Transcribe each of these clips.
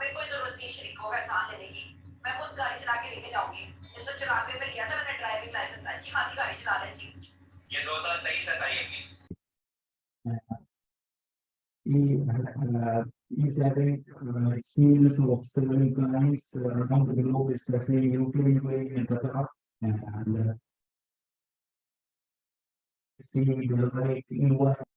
पे कोई जरूरत नहीं शरीक को एहसान लेने की, मैं खुद गाड़ी चला के लेके जाऊंगी। 1994 में लिया था मैंने ड्राइविंग लाइसेंस, अच्छी खासी गाड़ी चला लेती। ये 2023 है ताई अगली। He's having experience of several clients around the globe, especially UK, UAE, and Qatar, and seeing the light in what.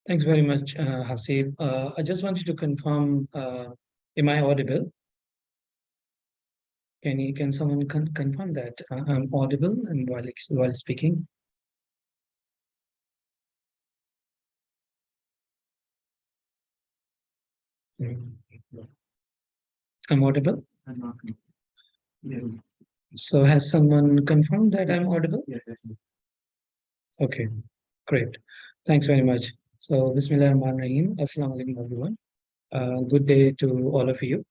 Thanks very much, Hasib. I just wanted to confirm, am I audible? Can someone confirm that I'm audible and while speaking? I'm audible? So has someone confirmed that I'm audible? Yes. Okay, great. Thanks very much. So, Bismillahirrahmanirrahim. Assalamu alaikum, everyone. Good day to all of you.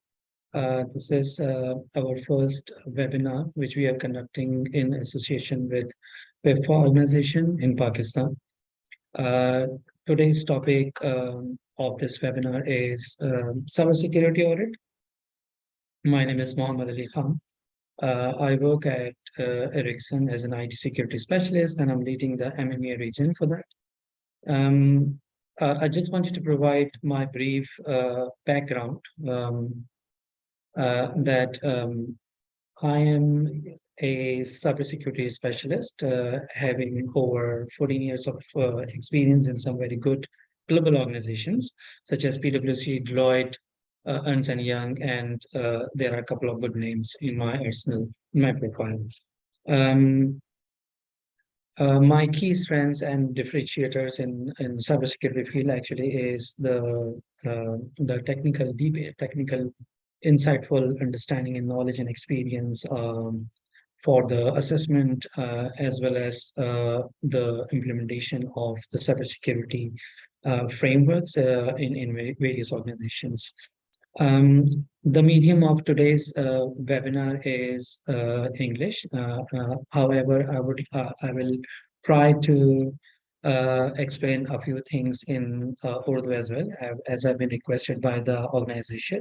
This is our first webinar, which we are conducting in association with PIPFA organization in Pakistan. Today's topic of this webinar is cybersecurity audit. My name is Mohammed Ali Khan. I work at Ericsson as an IT security specialist, and I'm leading the MEA region for that. I just wanted to provide my brief background that I am a cybersecurity specialist, having over 14 years of experience in some very good global organizations, such as PwC, Deloitte, Ernst & Young, and there are a couple of good names in my arsenal, in my profile. My key strengths and differentiators in cybersecurity field actually is the technical, deep technical, insightful understanding and knowledge and experience for the assessment as well as the implementation of the cybersecurity frameworks in various organizations. The medium of today's webinar is English. However, I will try to explain a few things in Urdu as well, as I've been requested by the organizers.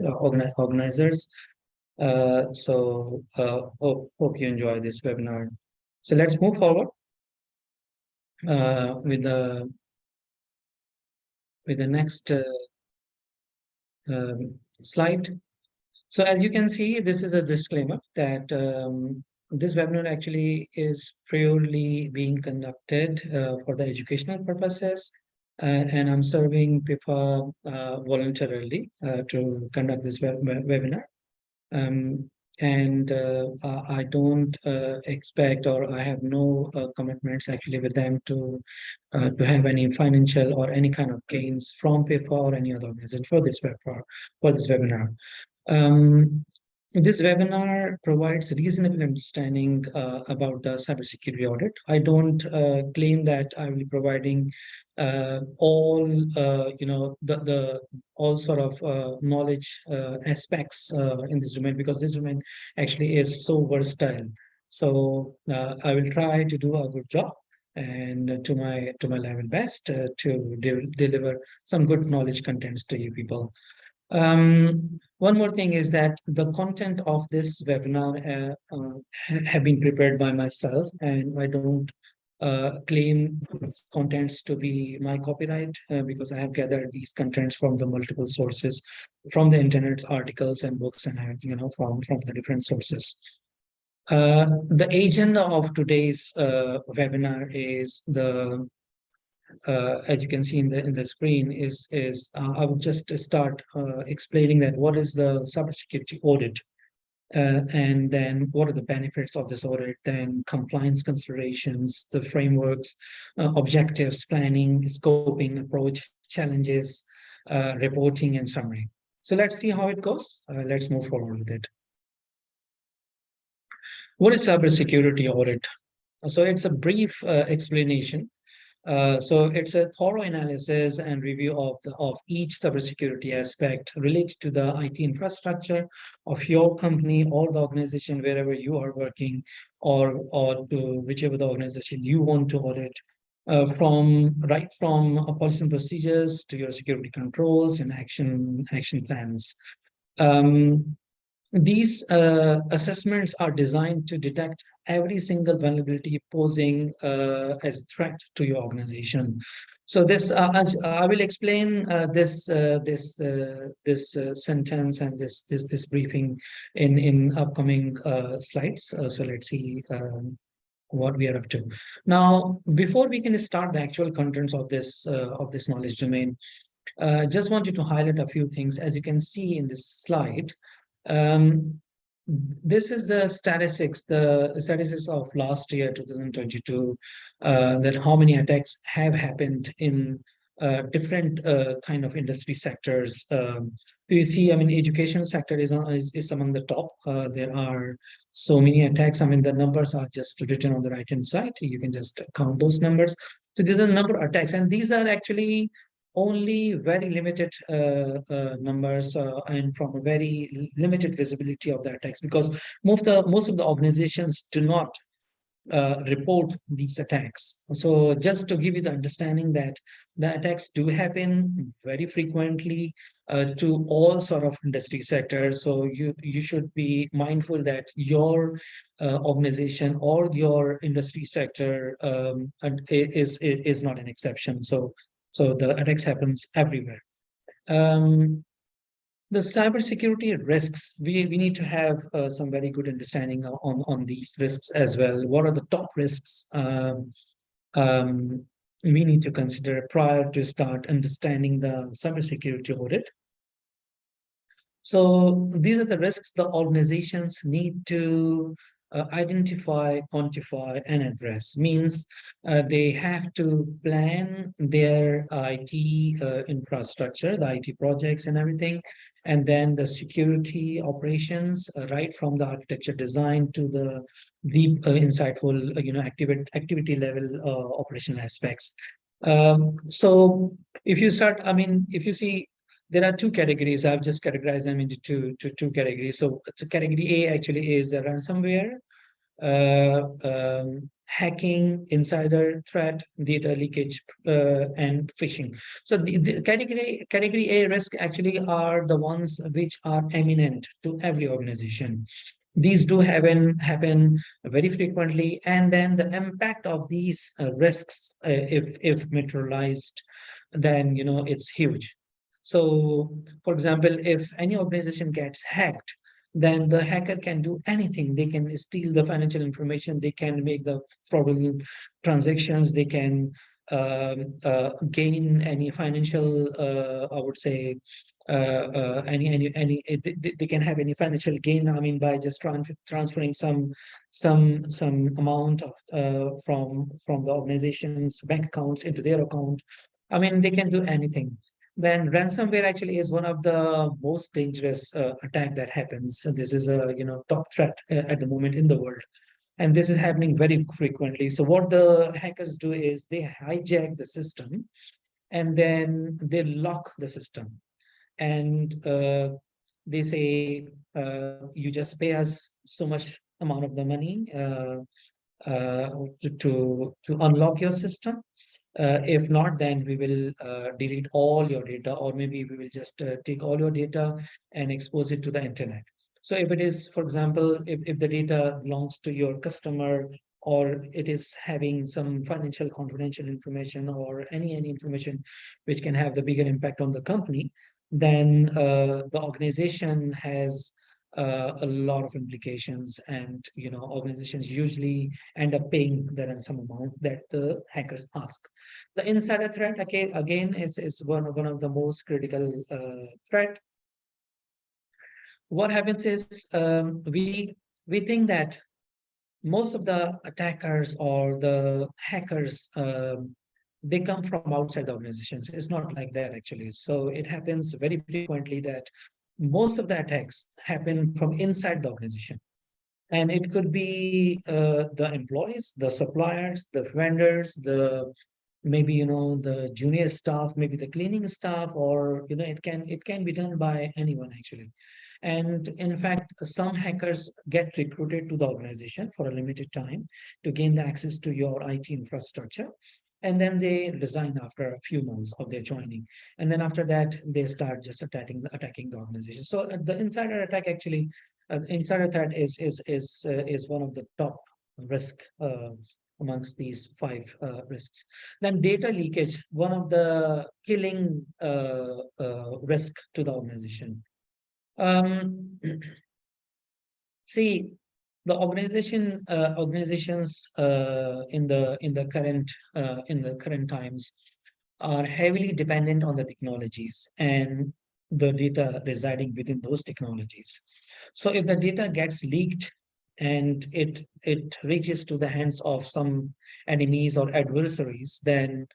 Hope you enjoy this webinar. So let's move forward with the next slide. So as you can see, this is a disclaimer that this webinar actually is purely being conducted for the educational purposes, and I'm serving PIPFA voluntarily to conduct this webinar. I don't expect, or I have no commitments actually with them to have any financial or any kind of gains from PIPFA or any other organization for this webinar. This webinar provides reasonable understanding about the cybersecurity audit. I don't claim that I will be providing all all sort of knowledge aspects in this domain, because this domain actually is so versatile. So I will try to do a good job and to my level best to deliver some good knowledge contents to you people. One more thing is that the content of this webinar have been prepared by myself, and I don't claim these contents to be my copyright because I have gathered these contents from the multiple sources, from the internet articles and books, and from the different sources. The agenda of today's webinar is the as you can see in the screen is I would just start explaining that what is the cybersecurity audit, and then what are the benefits of this audit, then compliance considerations, the frameworks, objectives, planning, scoping, approach, challenges, reporting, and summary. So let's see how it goes. Let's move forward with it. What is cybersecurity audit? So it's a brief explanation. So it's a thorough analysis and review of each cybersecurity aspect related to the IT infrastructure of your company or the organization wherever you are working, or to whichever the organization you want to audit. From policy and procedures to your security controls and action plans. Um, these assessments are designed to detect every single vulnerability posing as a threat to your organization. So I will explain this sentence and this briefing in upcoming slides. So let's see what we are up to. Now, before we can start the actual contents of this knowledge domain, just wanted to highlight a few things. As you can see in this slide, um, this is the statistics of last year, 2022, that how many attacks have happened in different kind of industry sectors. You see, I mean, education sector is among the top. There are so many attacks. I mean, the numbers are just written on the right-hand side. You can just count those numbers. So these are the number of attacks, and these are actually only very limited numbers and from a very limited visibility of the attacks, because most of the organizations do not report these attacks. So just to give you the understanding that the attacks do happen very frequently to all sort of industry sectors. So you should be mindful that your organization or your industry sector is not an exception. So the attacks happens everywhere. The cybersecurity risks, we need to have some very good understanding on these risks as well. What are the top risks um, we need to consider prior to start understanding the cybersecurity audit? So these are the risks the organizations need to identify, quantify, and address. Means they have to plan their IT infrastructure, the IT projects and everything, and then the security operations, right from the architecture design to the deep, insightful, activity level operational aspects. So if you start, I mean, if you see, there are two categories. I've just categorized them into two categories. So category A actually is a ransomware, hacking, insider threat, data leakage, and phishing. So the category A risk actually are the ones which are eminent to every organization. These do happen very frequently, and then the impact of these risks, if materialized, then it's huge. So, for example, if any organization gets hacked, then the hacker can do anything. They can steal the financial information. They can make the fraudulent transactions. They can gain any financial, I would say, they can have any financial gain. I mean, by just transferring some amount of from the organization's bank accounts into their account. I mean, they can do anything. Then ransomware actually is one of the most dangerous attack that happens. So this is a top threat at the moment in the world, and this is happening very frequently. So what the hackers do is they hijack the system, and then they lock the system, and they say, you just pay us so much amount of the money to unlock your system. If not, then we will delete all your data, or maybe we will just take all your data and expose it to the internet. So if it is, for example, if the data belongs to your customer, or it is having some financial confidential information, or any information which can have the bigger impact on the company, then the organization has a lot of implications, and organizations usually end up paying the ransom amount that the hackers ask. The insider threat, again is one of the most critical threat. What happens is, we think that most of the attackers or the hackers, they come from outside the organizations. It's not like that actually. So it happens very frequently that most of the attacks happen from inside the organization. And it could be the employees, the suppliers, the vendors, the maybe the junior staff, maybe the cleaning staff, or it can be done by anyone actually. And in fact, some hackers get recruited to the organization for a limited time to gain the access to your IT infrastructure. And then they resign after a few months of their joining. And then after that, they start just attacking the organization. So the insider attack actually, insider threat is one of the top risk amongst these five risks. Then data leakage, one of the killing risk to the organization. Um, See, the organizations in the current times are heavily dependent on the technologies and the data residing within those technologies. So if the data gets leaked and it reaches to the hands of some enemies or adversaries, then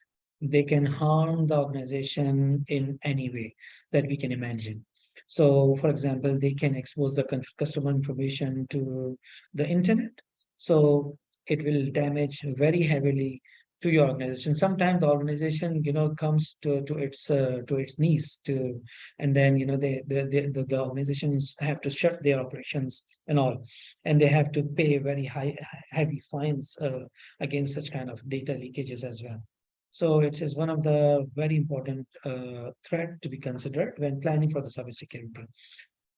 they can harm the organization in any way that we can imagine. So, for example, they can expose the customer information to the internet. So it will damage very heavily to your organization. Sometimes the organization, comes to its knees to, and then the organizations have to shut their operations and all, and they have to pay very heavy fines against such kind of data leakages as well. So it is one of the very important threat to be considered when planning for the cybersecurity.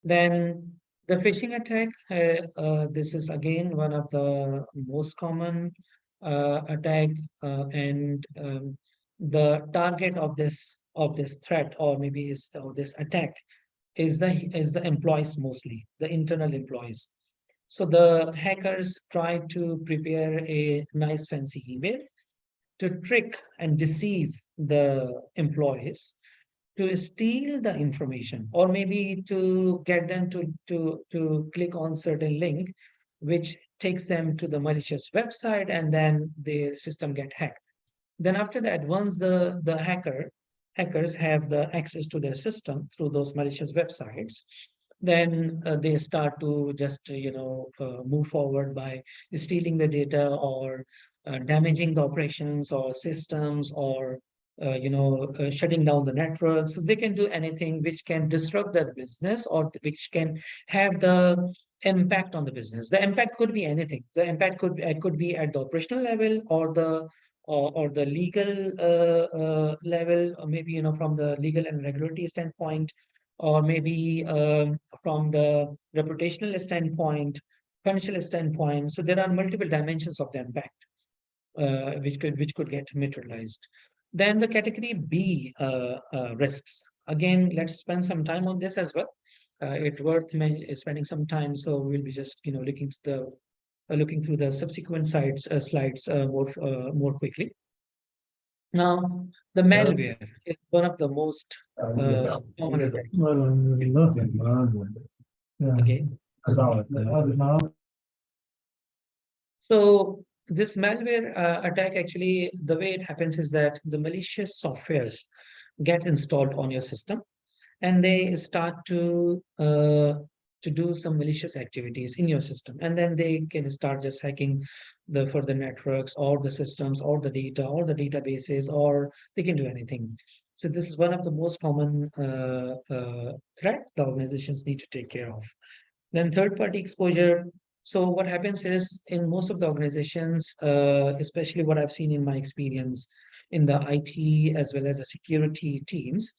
Then the phishing attack, this is again one of the most common attack, and the target of this threat, or maybe is of this attack, is the employees, mostly the internal employees. So the hackers try to prepare a nice fancy email to trick and deceive the employees to steal the information, or maybe to get them to click on certain link which takes them to the malicious website, and then their system get hacked. Then after that, once the hackers have the access to their system through those malicious websites, then they start to just move forward by stealing the data, or damaging the operations or systems, or shutting down the network. So they can do anything which can disrupt their business, or which can have the impact on the business. The impact could be anything. The impact could be at the operational level, or the legal level, or maybe from the legal and regulatory standpoint, or maybe from the reputational standpoint, financial standpoint. So there are multiple dimensions of the impact which could get materialized. Then the category B risks. Again, let's spend some time on this as well. It's worth spending some time. So we'll be just looking through the subsequent slides more quickly. Now, the malware is one of the most common attack. Okay. So this malware attack, actually, the way it happens is that the malicious softwares get installed on your system, and they start to do some malicious activities in your system, and then they can start just hacking the further networks, or the systems, or the data, or the databases, or they can do anything. So this is one of the most common threat the organizations need to take care of. Then third-party exposure. So what happens is, in most of the organizations, especially what I've seen in my experience in the IT as well as the security teams,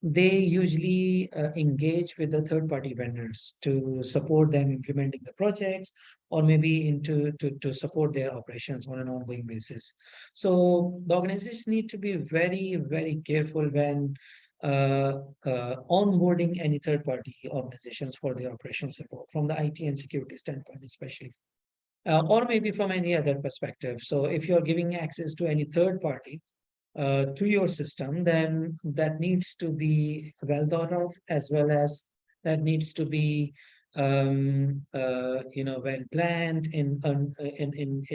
they usually engage with the third-party vendors to support them implementing the projects, or maybe to support their operations on an ongoing basis. So the organizations need to be very, very careful when onboarding any third-party organizations for their operational support from the IT and security standpoint, especially, or maybe from any other perspective. So if you're giving access to any third party to your system, then that needs to be well thought of, as well as that needs to be well planned in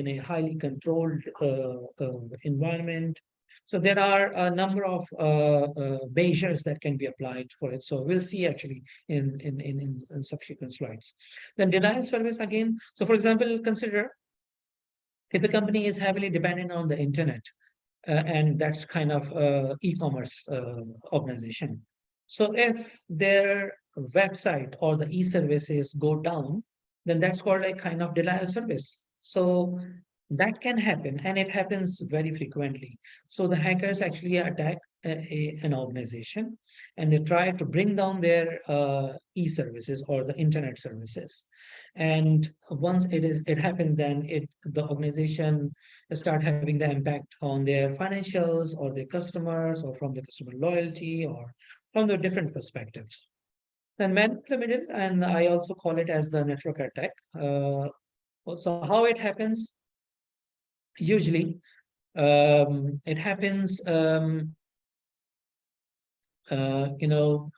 a highly controlled environment, So there are a number of measures that can be applied for it. So we'll see actually in subsequent slides. Then denial service again. So for example, consider if a company is heavily dependent on the internet, and that's kind of e-commerce organization. So if their website or the e-services go down, then that's called a kind of denial service. So that can happen, and it happens very frequently. So the hackers actually attack an organization, and they try to bring down their e-services or the internet services. And once it happens, then the organization start having the impact on their financials or their customers or from the customer loyalty or from the different perspectives. Then man in the middle, and I also call it as the network attack. So how it happens? Usually, it happens, you know,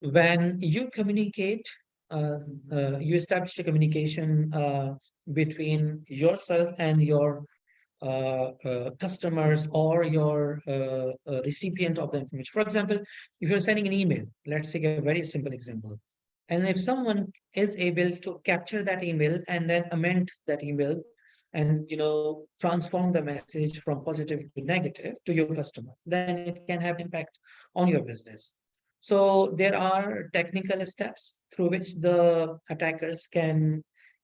when you communicate, you establish a communication between yourself and your customers or your recipient of the information. For example, if you're sending an email, let's take a very simple example. And if someone is able to capture that email and then amend that email and transform the message from positive to negative to your customer, then it can have impact on your business. So there are technical steps through which the attackers can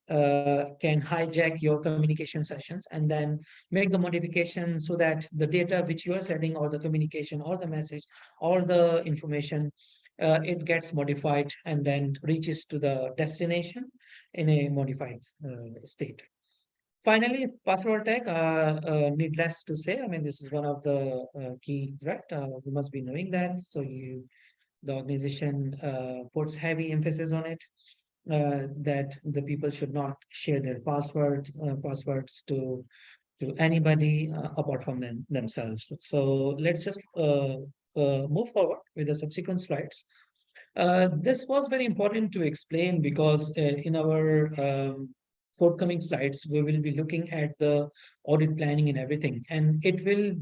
hijack your communication sessions and then make the modification so that the data which you are sending or the communication or the message or the information, it gets modified and then reaches to the destination in a modified state. Finally, password attack, needless to say, I mean, this is one of the key threat. You must be knowing that. So the organization puts heavy emphasis on it, that the people should not share their passwords to anybody apart from themselves. So let's just move forward with the subsequent slides. This was very important to explain because in our forthcoming slides, we will be looking at the audit planning and everything, and it will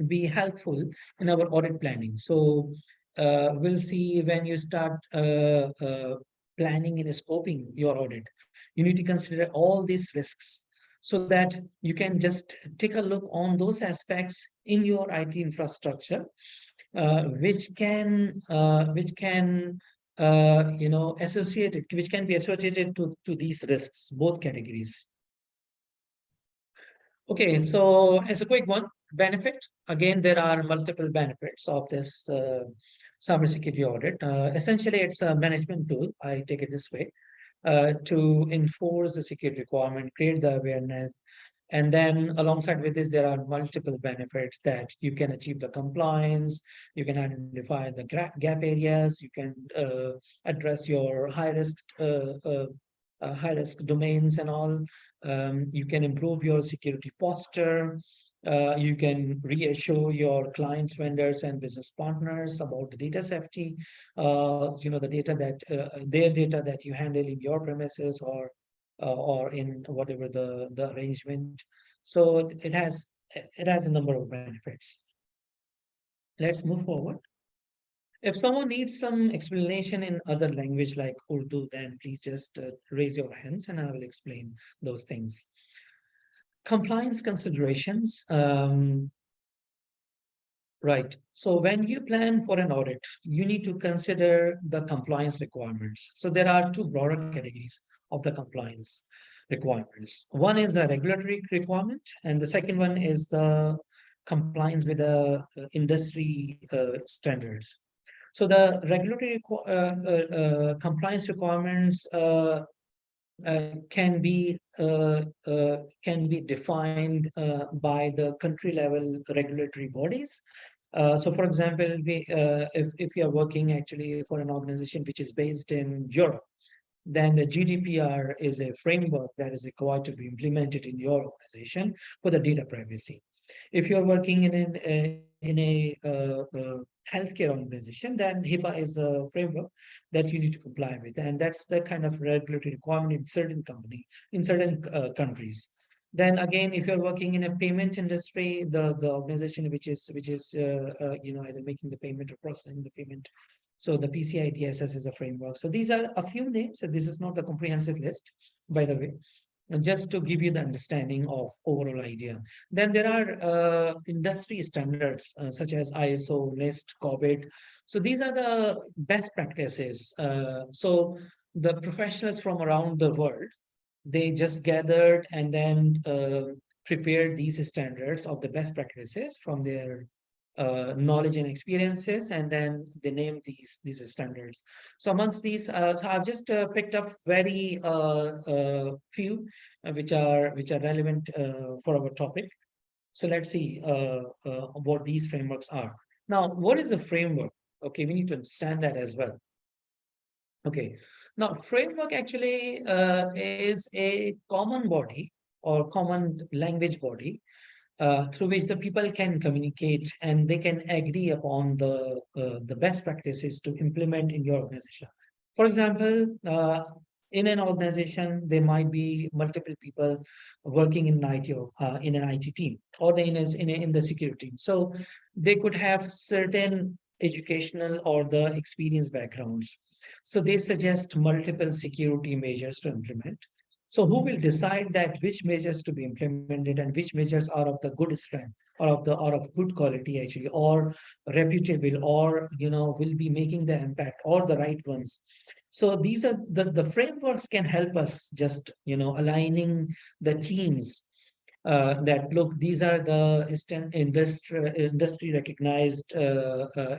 be helpful in our audit planning. So we'll see when you start planning and scoping your audit, you need to consider all these risks so that you can just take a look on those aspects in your IT infrastructure, which can which can be associated to these risks, both categories. Okay, so as a quick one, benefit. Again, there are multiple benefits of this cybersecurity audit. Essentially, it's a management tool. I take it this way, to enforce the security requirement, create the awareness, and then alongside with this, there are multiple benefits that you can achieve the compliance, you can identify the gap areas, you can address your high risk domains and all. You can improve your security posture. You can reassure your clients, vendors, and business partners about the data safety. The data that their data that you handle in your premises or in whatever the arrangement. So it has a number of benefits. Let's move forward. If someone needs some explanation in other language like Urdu, then please just raise your hands and I will explain those things. Compliance considerations. Right. So when you plan for an audit, you need to consider the compliance requirements. So there are two broader categories of the compliance requirements. One is a regulatory requirement, and the second one is the compliance with the industry standards. So the regulatory compliance requirements can be defined by the country level regulatory bodies. So, for example, if you are working actually for an organization which is based in Europe, then the GDPR is a framework that is required to be implemented in your organization for the data privacy. If you're working in a healthcare organization, then HIPAA is a framework that you need to comply with, and that's the kind of regulatory requirement in certain countries. Then again, if you're working in a payment industry, the organization which is either making the payment or processing the payment. So the PCI DSS is a framework. So these are a few names. So this is not the comprehensive list, by the way, just to give you the understanding of overall idea. Then there are industry standards such as ISO, NIST, COBIT. So these are the best practices. So the professionals from around the world, they just gathered and then prepared these standards of the best practices from their knowledge and experiences, and then they named these standards. So amongst these, so I've just picked up very few which are relevant for our topic. So let's see what these frameworks are. Now, what is a framework? Okay, we need to understand that as well. Okay, now framework actually is a common body or common language body through which the people can communicate and they can agree upon the best practices to implement in your organization. For example, in an organization, there might be multiple people working in IT or in an IT team, or in the security team. So they could have certain educational or the experience backgrounds. So they suggest multiple security measures to implement. So who will decide that which measures to be implemented and which measures are of the good strength or of good quality actually, or reputable, or will be making the impact, or the right ones. So these are the frameworks can help us just aligning the teams that look, these are the industry recognized,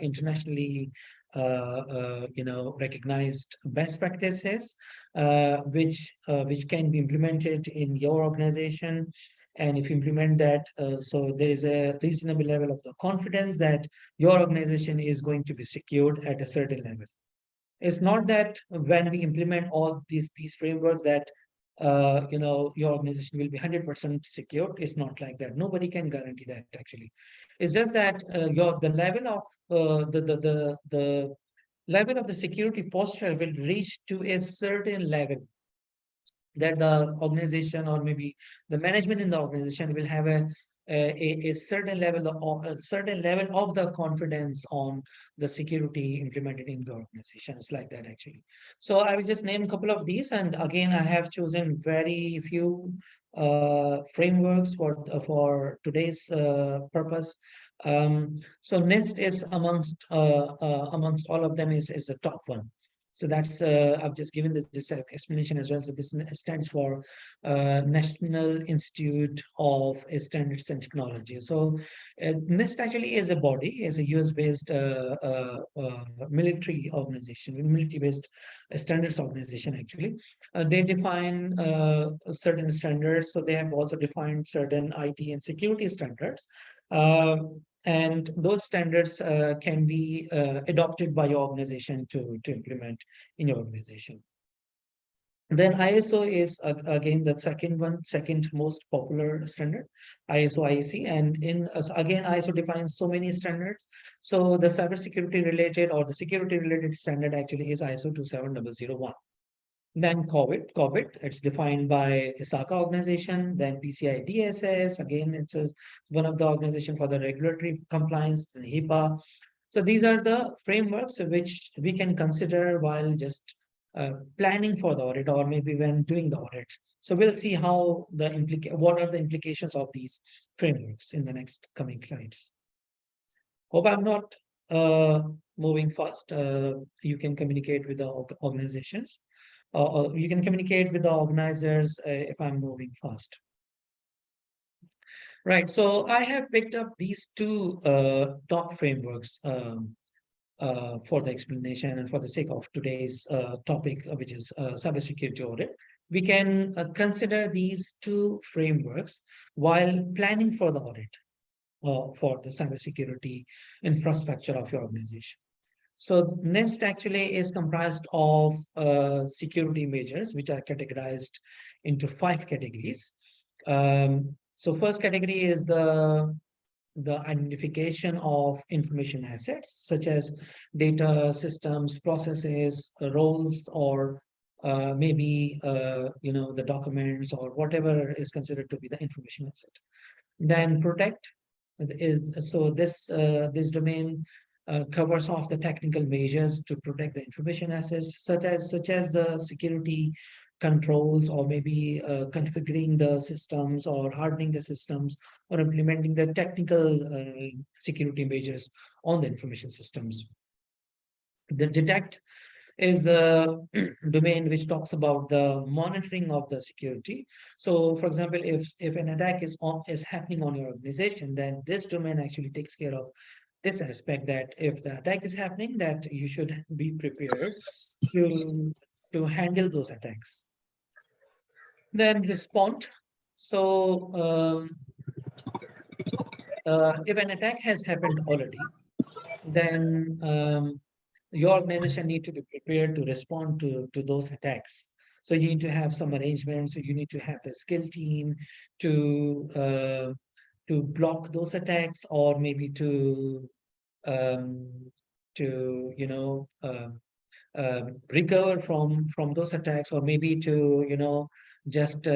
internationally recognized best practices, which can be implemented in your organization. And if you implement that, so there is a reasonable level of the confidence that your organization is going to be secured at a certain level. It's not that when we implement all these frameworks that your organization will be 100% secure. It's not like that. Nobody can guarantee that actually. It's just that the level of the level of the security posture will reach to a certain level that the organization or maybe the management in the organization will have a certain level of the confidence on the security implemented in the organizations like that actually. So I will just name a couple of these, and again I have chosen very few frameworks for today's purpose. So NIST is amongst all of them is the top one. So that's I've just given this explanation as well. So this stands for National Institute of Standards and Technology. So NIST actually is a body, is a US-based military organization, military-based standards organization actually. They define certain standards. So they have also defined certain IT and security standards. And those standards can be adopted by your organization to implement in your organization. Then ISO is again the second most popular standard, ISO IEC, and again ISO defines so many standards. So the cybersecurity related or the security related standard actually is ISO 27001. Then COBIT, it's defined by ISACA organization. Then PCI DSS, again, one of the organization for the regulatory compliance, and HIPAA. So these are the frameworks which we can consider while just planning for the audit or maybe when doing the audit. So we'll see what are the implications of these frameworks in the next coming slides. Hope I'm not moving fast. You can communicate with the organizations. You can communicate with the organizers if I'm moving fast. Right, so I have picked up these two top frameworks for the explanation and for the sake of today's topic, which is cybersecurity audit. We can consider these two frameworks while planning for the audit for the cybersecurity infrastructure of your organization. So NIST actually is comprised of security measures, which are categorized into 5 categories. So first category is the identification of information assets, such as data, systems, processes, roles, or maybe the documents or whatever is considered to be the information asset. Then protect is so this domain covers off the technical measures to protect the information assets, such as the security controls, or maybe configuring the systems or hardening the systems, or implementing the technical security measures on the information systems. The detect is the domain which talks about the monitoring of the security. So, for example, if an attack is happening on your organization, then this domain actually takes care of this aspect, that if the attack is happening, that you should be prepared to handle those attacks. Then respond. So, if an attack has happened already, then your organization need to be prepared to respond to those attacks. So you need to have some arrangements. So you need to have the skill team to block those attacks, or maybe um, to recover from those attacks, or maybe to just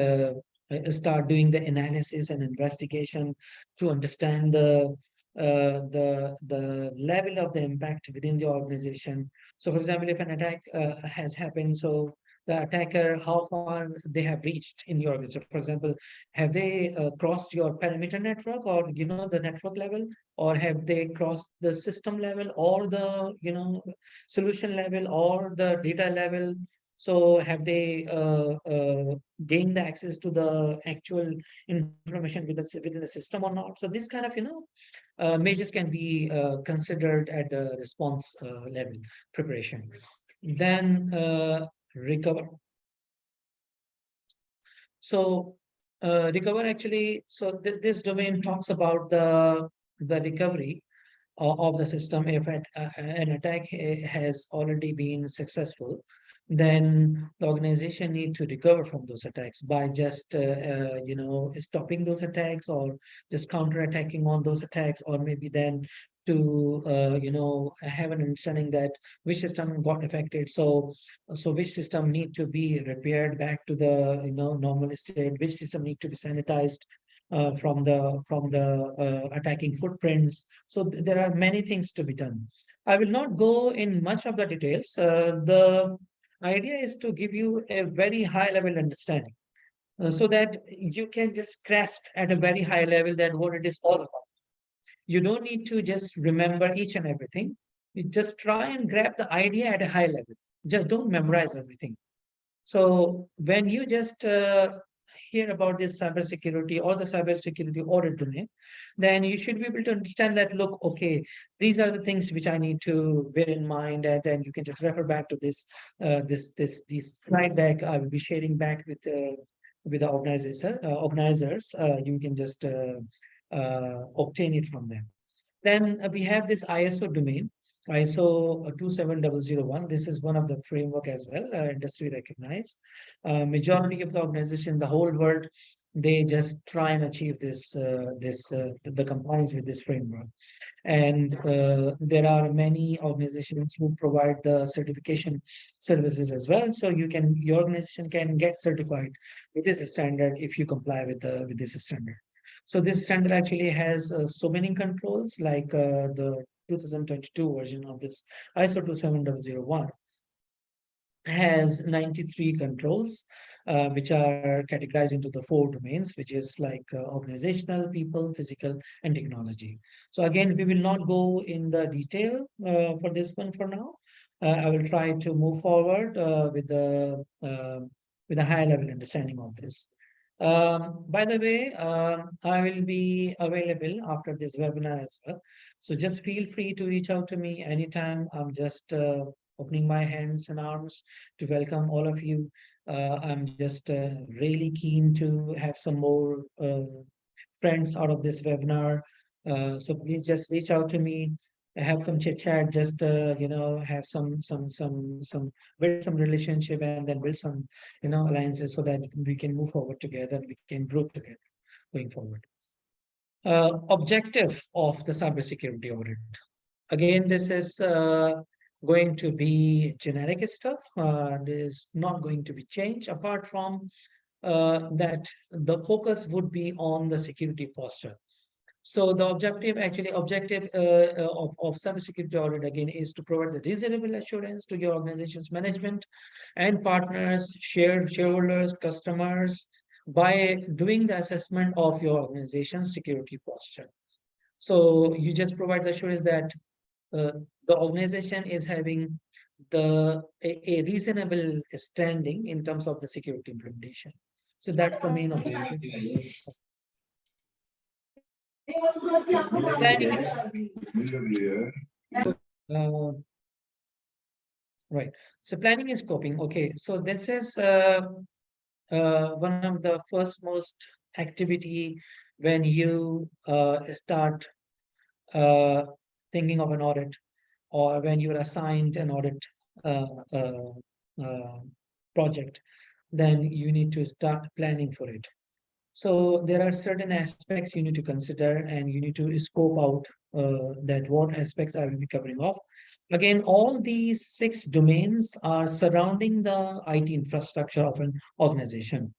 start doing the analysis and investigation to understand the level of the impact within the organization. So, for example, if an attack has happened, so the attacker, how far they have reached in your organization. For example, have they crossed your perimeter network, or the network level, or have they crossed the system level, or the solution level, or the data level? So have they gained the access to the actual information within the system or not? So this kind of measures can be considered at the response level preparation. Then recover. So recover actually, so this domain talks about the recovery of the system. If an attack has already been successful, then the organization need to recover from those attacks by just stopping those attacks, or just counter-attacking on those attacks, or maybe then to have an understanding that which system got affected. So which system need to be repaired back to the normal state, which system need to be sanitized from the attacking footprints. So there are many things to be done. I will not go in much of the details. The idea is to give you a very high level understanding, so that you can just grasp at a very high level that what it is all about. You don't need to just remember each and everything. You just try and grab the idea at a high level. Just don't memorize everything. So when you just hear about this cybersecurity or the cybersecurity audit domain, then you should be able to understand that, look, okay, these are the things which I need to bear in mind, and then you can just refer back to this slide deck I will be sharing back with the organizers. You can just obtain it from them. Then we have this ISO domain, ISO 27001. This is one of the framework as well, industry recognized. Majority of the organization, the whole world, they just try and achieve the compliance with this framework. And there are many organizations who provide the certification services as well. So your organization can get certified with this standard if you comply with this standard. So this standard actually has so many controls, like the 2022 version of this ISO 27001 has 93 controls, which are categorized into the 4 domains, which is like organizational, people, physical, and technology. So again, we will not go in the detail for this one for now. I will try to move forward with a high level understanding of this. By the way, I will be available after this webinar as well. So just feel free to reach out to me anytime. I'm just opening my hands and arms to welcome all of you. I'm just really keen to have some more friends out of this webinar. So please just reach out to me, have some chit chat, just have build some relationship, and then build some alliances, so that we can move forward together, we can grow together going forward. Objective of the cybersecurity audit. Again, this is going to be generic stuff. There's not going to be change apart from that the focus would be on the security posture. So the objective of cybersecurity audit again is to provide the reasonable assurance to your organization's management and partners, shareholders, customers by doing the assessment of your organization's security posture. So you just provide the assurance that uh, the organization is having a reasonable standing in terms of the security implementation. So that's the main objective. Planning is uh, right. So planning is scoping. Okay, so this is one of the first most activity when you start uh, thinking of an audit, or when you are assigned an audit uh, uh, uh, project, then you need to start planning for it. So there are certain aspects you need to consider, and you need to scope out that what aspects I will be covering off. Again, all these 6 domains are surrounding the IT infrastructure of an organization.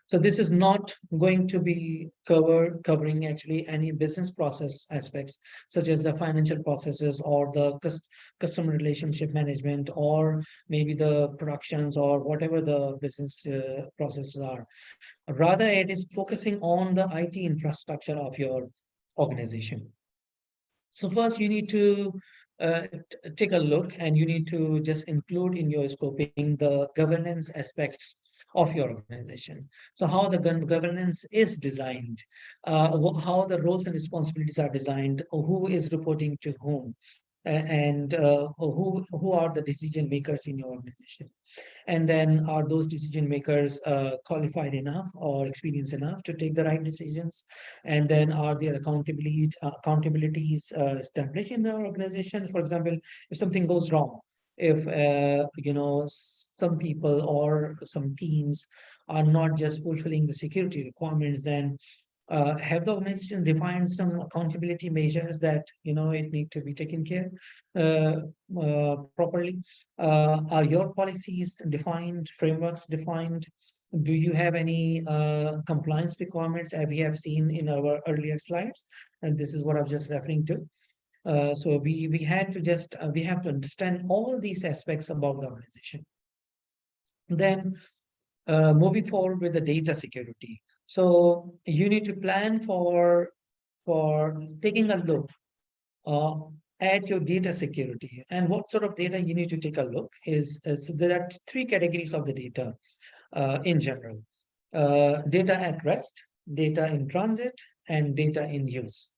So this is not going to be covering actually any business process aspects, such as the financial processes or the customer relationship management, or maybe the productions or whatever the business processes are. Rather, it is focusing on the IT infrastructure of your organization. So first you need to take a look, and you need to just include in your scoping the governance aspects of your organization. So how the governance is designed, how the roles and responsibilities are designed, who is reporting to whom, and who are the decision makers in your organization. And then are those decision makers qualified enough or experienced enough to take the right decisions? And then are there accountabilities established in the organization? For example, if something goes wrong, if some people or some teams are not just fulfilling the security requirements, then have the organization defined some accountability measures that it need to be taken care uh, properly? Are your policies defined, frameworks defined? Do you have any compliance requirements, as we have seen in our earlier slides? And this is what I was just referring to. So we have to understand all these aspects about the organization. Then moving forward with the data security. So you need to plan for taking a look uh, at your data security. And what sort of data you need to take a look is there are 3 categories of the data in general. Data at rest, data in transit, and data in use.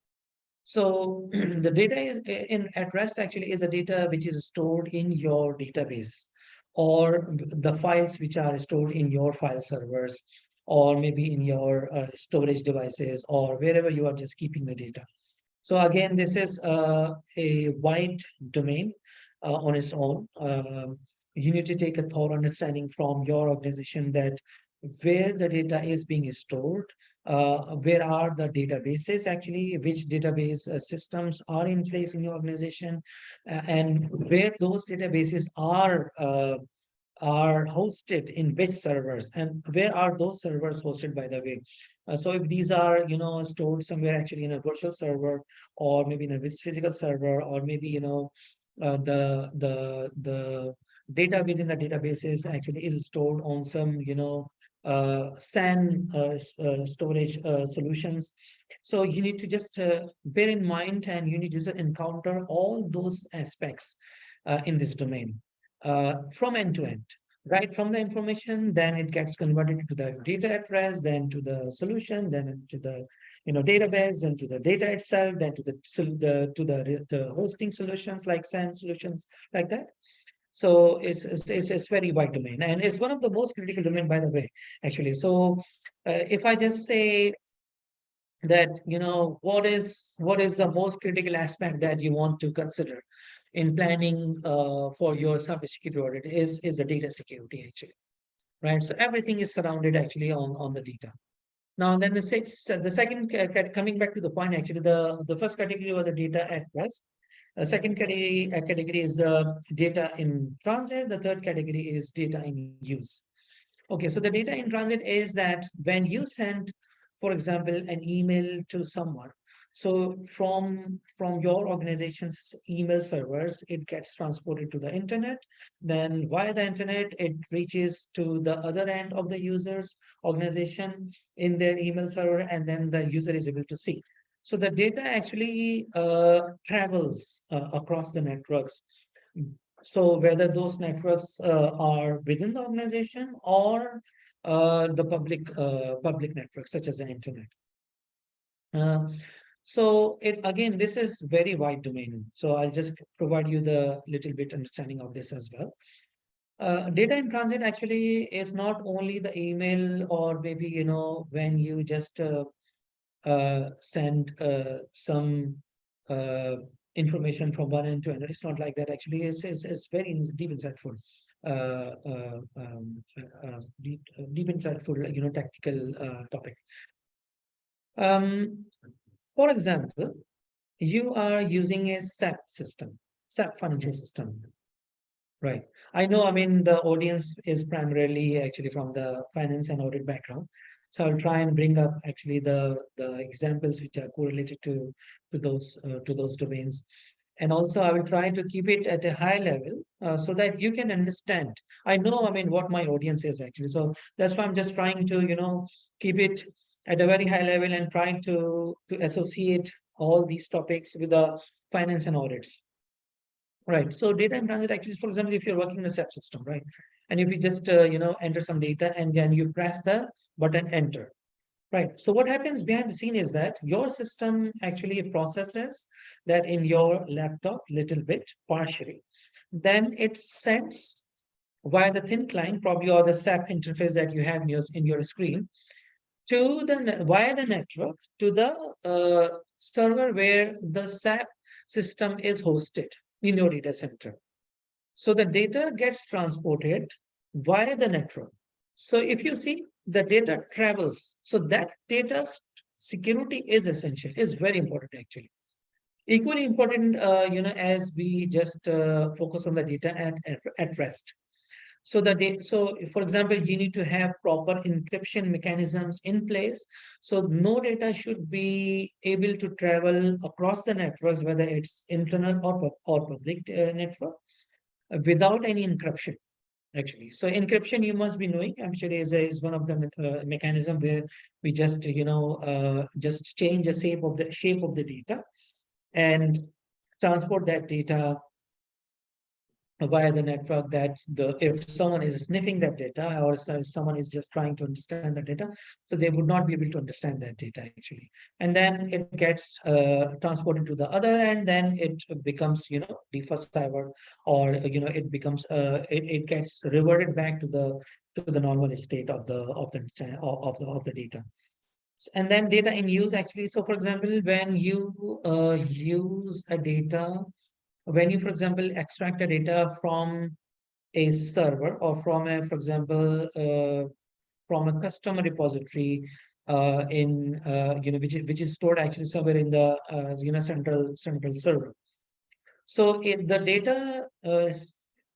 So the data is in at rest actually is a data which is stored in your database, or the files which are stored in your file servers, or maybe in your storage devices, or wherever you are just keeping the data. So again, this is a wide domain on its own. You need to take a thorough understanding from your organization that where the data is being stored, where are the databases actually, which database systems are in place in your organization, and where those databases are hosted in which servers, and where are those servers hosted, by the way. So if these are stored somewhere actually in a virtual server, or maybe in a physical server, or maybe the data within the databases actually is stored on some SAN storage solutions. So you need to just bear in mind, and you need to just encounter all those aspects in this domain from end to end. Right from the information, then it gets converted to the data at rest, then to the solution, then to the database, then to the data itself, then to the hosting solutions like SAN solutions, like that. So it's very wide domain, and it's one of the most critical domain, by the way, actually. So if I just say that what is the most critical aspect that you want to consider in planning for your cybersecurity audit is the data security actually, right? So everything is surrounded actually on the data. Now then the second coming back to the point, actually the first category was the data at rest. Second category is the data in transit. The third category is data in use. Okay, so the data in transit is that when you send, for example, an email to someone, so from your organization's email servers, it gets transported to the internet. Then via the internet, it reaches to the other end of the user's organization in their email server, and then the user is able to see. So the data actually travels across the networks. So whether those networks are within the organization or the public networks such as the internet. Uh, so it again, this is very wide domain. So I'll just provide you the little bit understanding of this as well. Data in transit actually is not only the email, or maybe when you just send some information from one end to another. It's not like that. Actually, it's very deep insightful, deep insightful, tactical topic. For example, you are using a SAP system, SAP financial system. Right. I know, I mean, the audience is primarily actually from the finance and audit background. So I'll try and bring up actually the examples which are correlated to those domains. And also I will try to keep it at a high level so that you can understand. I know, I mean, what my audience is actually. So that's why I'm just trying to, keep it at a very high level and trying to associate all these topics with the finance and audits. Right. So data in transit actually, for example, if you're working in a SAP system, right? And if you just, enter some data and then you press the button enter, right? So what happens behind the scene is that your system actually processes that in your laptop little bit partially. Then it sends via the thin client, probably, or the SAP interface that you have in your screen, to via the network to the server where the SAP system is hosted in your data center. So the data gets transported via the network. So if you see, the data travels. So that data's security is essential, is very important actually. Equally important, as we just focus on the data at rest. So for example, you need to have proper encryption mechanisms in place. So no data should be able to travel across the networks, whether it's internal or public network, without any encryption. Actually, so encryption, you must be knowing, actually, is one of the mechanism where we just just change the shape of the data and transport that data via the network, that if someone is sniffing that data, or someone is just trying to understand the data, so they would not be able to understand that data actually. And then it gets transported to the other end, then it becomes defused, or it becomes it gets reverted back to the normal state of the data. And then data in use actually. So for example, when you use a data, when you, for example, extract a data from a server, or from a, for example, from a customer repository in which is stored actually somewhere in the central server. So the data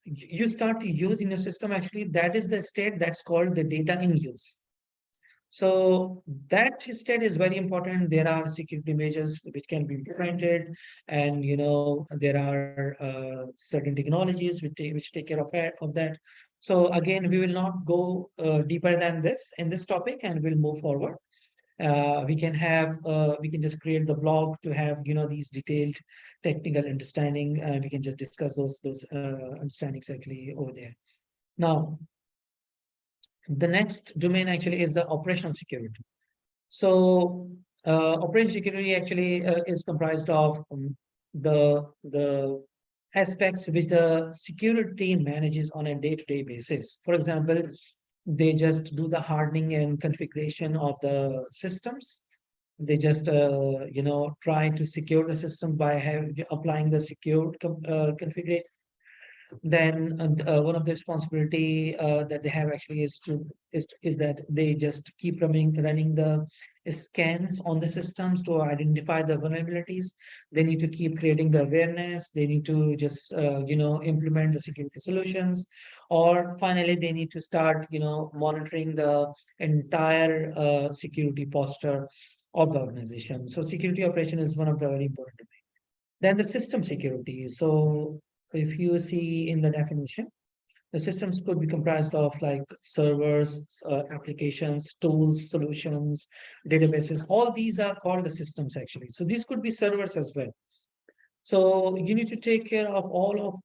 you start to use in your system, actually, that is the state that's called the data in use. So that state is very important. There are security measures which can be implemented, and there are certain technologies which take care of that. So again, we will not go deeper than this in this topic, and we'll move forward. We can just create the blog to have these detailed technical understanding. We can just discuss those understandings actually over there. Now, the next domain actually is the operational security. So operational security actually is comprised of the aspects which the security manages on a day-to-day basis. For example, they just do the hardening and configuration of the systems. They just try to secure the system by applying the secured configuration. Then one of the responsibility that they have actually is that they just keep running the scans on the systems to identify the vulnerabilities. They need to keep creating the awareness. They need to just implement the security solutions, or finally they need to start monitoring the entire security posture of the organization. So security operation is one of the very important domain. Then the system security. So if you see in the definition, the systems could be comprised of like servers, applications, tools, solutions, databases. All these are called the systems actually. So these could be servers as well. So you need to take care of all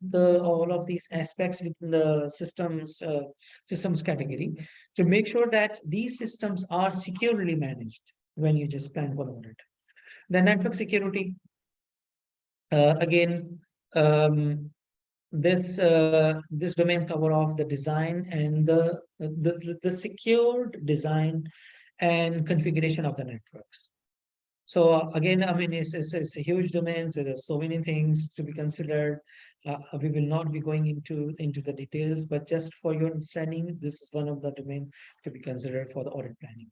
of these aspects within the systems category to make sure that these systems are securely managed when you just plan for the audit. The network security, again, this domains cover off the design and the secured design and configuration of the networks. So again, I mean, it's a huge domain. So there's so many things to be considered. We will not be going into the details, but just for your understanding, this is one of the domain to be considered for the audit planning.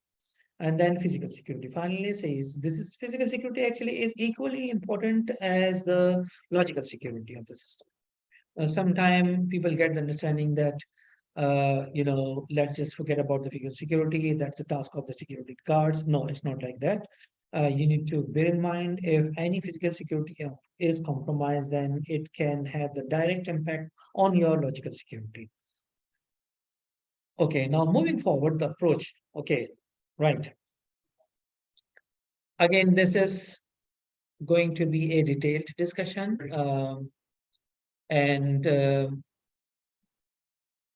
And then physical security finally says this is physical security actually is equally important as the logical security of the system. Sometimes people get the understanding that let's just forget about the physical security. That's a task of the security guards. No, it's not like that. You need to bear in mind if any physical security is compromised, then it can have the direct impact on your logical security. Okay, now moving forward, the approach. Okay, right. Again, this is going to be a detailed discussion, and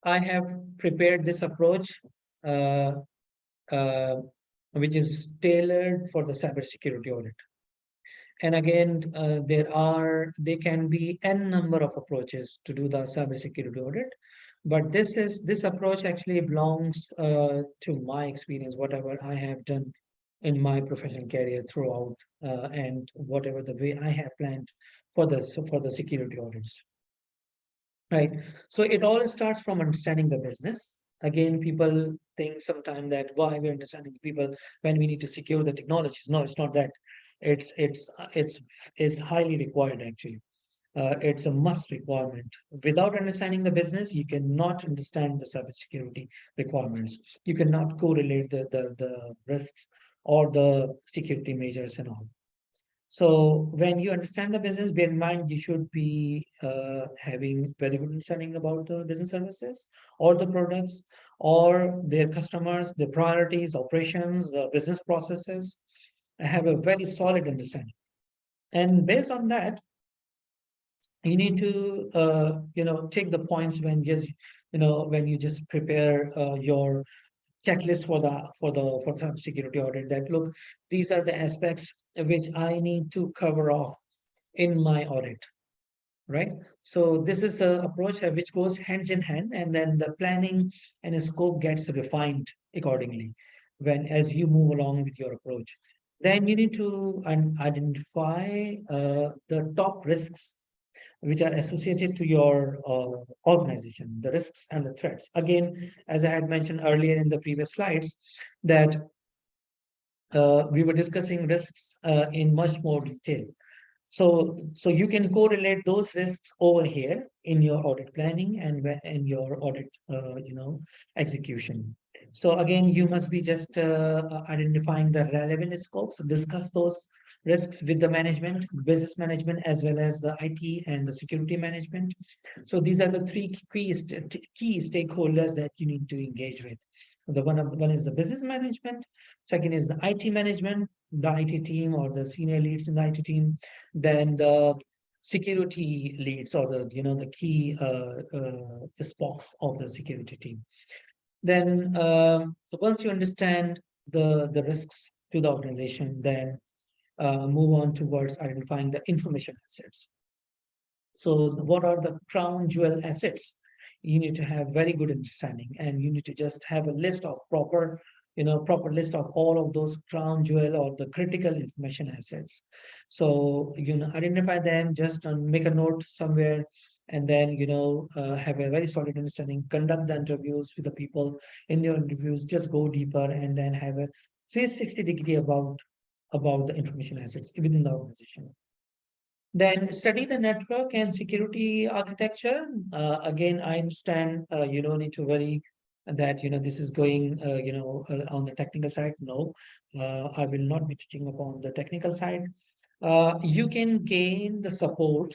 I have prepared this approach, uh, uh, which is tailored for the cybersecurity audit. And again, there can be n number of approaches to do the cybersecurity audit, but this approach actually belongs to my experience, whatever I have done in my professional career throughout, and whatever the way I have planned for the security audits. Right. So it all starts from understanding the business. Again, people think sometimes that why we're understanding the people when we need to secure the technologies. No, it's not that. It's highly required actually. It's a must requirement. Without understanding the business, you cannot understand the cybersecurity requirements. You cannot correlate the risks or the security measures and all. So when you understand the business, bear in mind you should be having very good understanding about the business services or the products or their customers, their priorities, operations, the business processes. Have a very solid understanding. And based on that, you need to take the points when you just prepare your checklist for cybersecurity audit, that look, these are the aspects which I need to cover off in my audit, right? So this is a approach which goes hands in hand, and then the planning and the scope gets refined accordingly when as you move along with your approach. Then you need to identify the top risks which are associated to your organization, the risks and the threats. Again, as I had mentioned earlier in the previous slides, that we were discussing risks in much more detail. So you can correlate those risks over here in your audit planning and in your audit, execution. So again, you must be just identifying the relevant scopes, discuss those risks with the management, business management, as well as the IT and the security management. So these are the three key stakeholders that you need to engage with. One is the business management, second is the IT management, the IT team or the senior leads in the IT team, then the security leads or the key spokes of the security team. Then so once you understand the risks to the organization, then move on towards identifying the information assets. So what are the crown jewel assets? You need to have very good understanding, and you need to just have a list of proper list of all of those crown jewel or the critical information assets. So identify them, just make a note somewhere and then have a very solid understanding, conduct the interviews with the people. In your interviews, just go deeper and then have a 360-degree about the information assets within the organization. Then study the network and security architecture. Again, I understand you don't need to worry that this is going on the technical side. No, I will not be touching upon the technical side. You can gain the support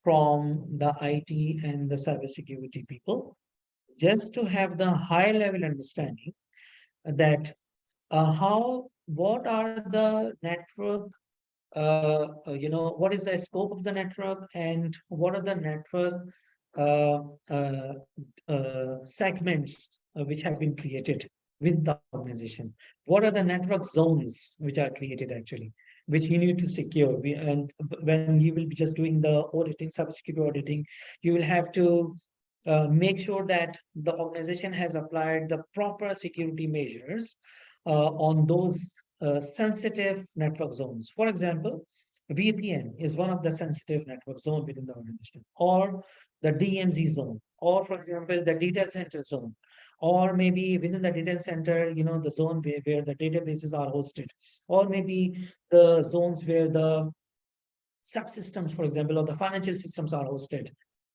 from the IT and the cybersecurity people just to have the high level understanding that what are the network what is the scope of the network, and what are the network uh, uh, segments which have been created with the organization. What are the network zones which are created actually, which you need to secure. And when you will be just doing the auditing, cybersecurity auditing, you will have to make sure that the organization has applied the proper security measures on those sensitive network zones. For example, VPN is one of the sensitive network zone within the organization, or the DMZ zone, or for example, the data center zone, or maybe within the data center, the zone where the databases are hosted, or maybe the zones where the subsystems, for example, or the financial systems are hosted,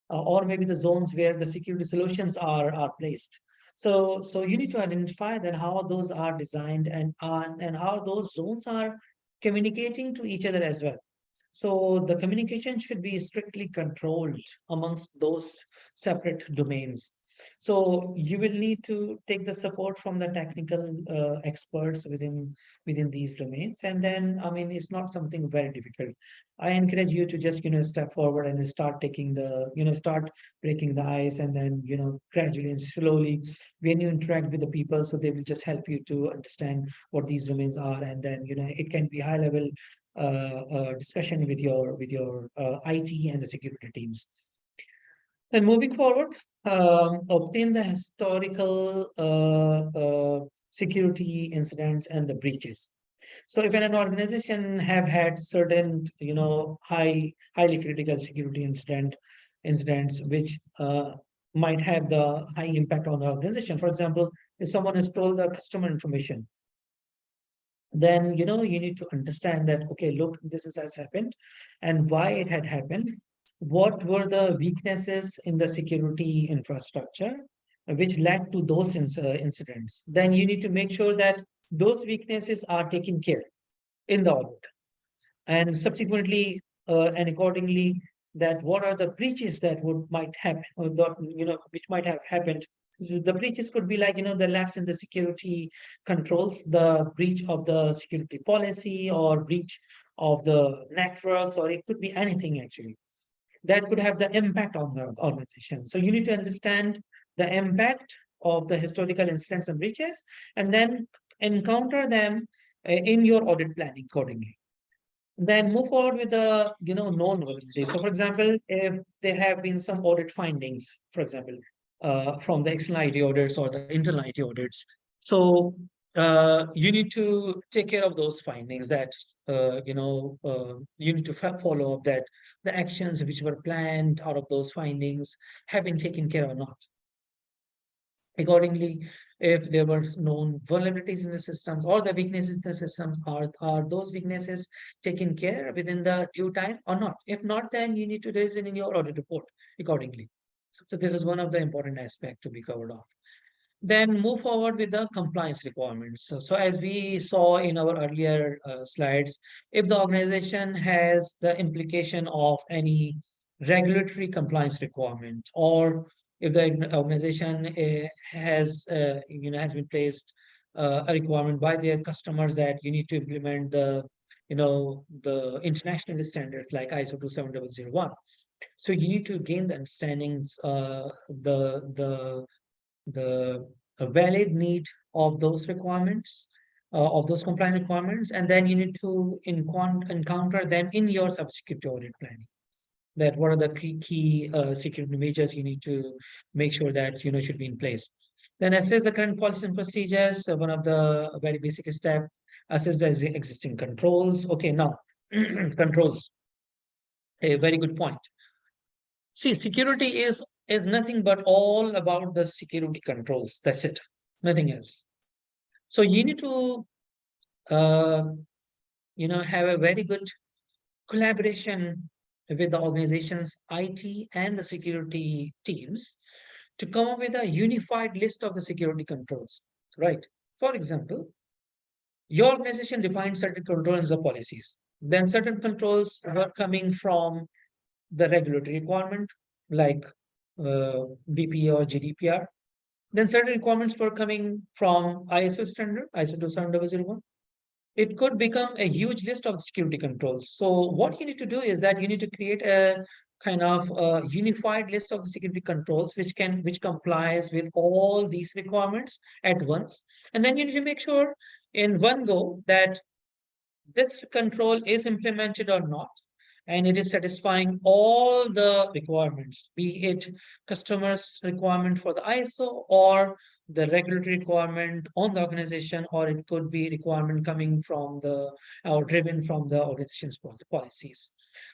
or maybe the zones where the security solutions are placed. So you need to identify that how those are designed and how those zones are communicating to each other as well. So the communication should be strictly controlled amongst those separate domains. So you will need to take the support from the technical experts within these domains, and then it's not something very difficult. I encourage you to just step forward and start taking the start breaking the ice, and then gradually and slowly when you interact with the people, so they will just help you to understand what these domains are, and then it can be high level discussion with your IT and the security teams. And moving forward, obtain the historical security incidents and the breaches. So if an organization have had certain, highly critical security incidents which might have the high impact on the organization. For example, if someone has stole the customer information, then you need to understand that, okay, look, has happened and why it had happened. What were the weaknesses in the security infrastructure which led to those incidents? Then you need to make sure that those weaknesses are taken care in the audit, and subsequently and accordingly, that what are the breaches that might happen, or which might have happened. So the breaches could be like the lapse in the security controls, the breach of the security policy, or breach of the networks, or it could be anything actually that could have the impact on the organization. So you need to understand the impact of the historical incidents and breaches, and then encounter them in your audit planning accordingly. Then move forward with the known vulnerabilities. So, for example, if there have been some audit findings, for example, from the external IT audits or the internal IT audits, so you need to take care of those findings. That you need to follow up that the actions which were planned out of those findings have been taken care or not. Accordingly, if there were known vulnerabilities in the systems or the weaknesses in the system, are those weaknesses taken care within the due time or not? If not, then you need to raise it in your audit report accordingly. So this is one of the important aspects to be covered off. Then move forward with the compliance requirements. So as we saw in our earlier slides, if the organization has the implication of any regulatory compliance requirement, or if the organization has been placed a requirement by their customers that you need to implement the international standards like ISO 27001. So you need to gain the understandings, the valid need of those requirements, of those compliant requirements, and then you need to encounter them in your cybersecurity audit planning. That what are the key security measures you need to make sure that should be in place. Then assess the current policies and procedures. One of the very basic step, assess the existing controls. Okay, now controls. A very good point. See, security is nothing but all about the security controls. That's it, nothing else. So you need to uh, have a very good collaboration with the organization's IT and the security teams to come up with a unified list of the security controls, right? For example, your organization defines certain controls or policies. Then certain controls were coming from the regulatory requirement, like BPA or GDPR. Then certain requirements were coming from ISO standard, ISO 27001. It could become a huge list of security controls. So what you need to do is that you need to create a kind of unified list of the security controls which complies with all these requirements at once. And then you need to make sure in one go that this control is implemented or not, and it is satisfying all the requirements, be it customers' requirement for the ISO or the regulatory requirement on the organization, or it could be requirement coming from the or driven from the organization's policies.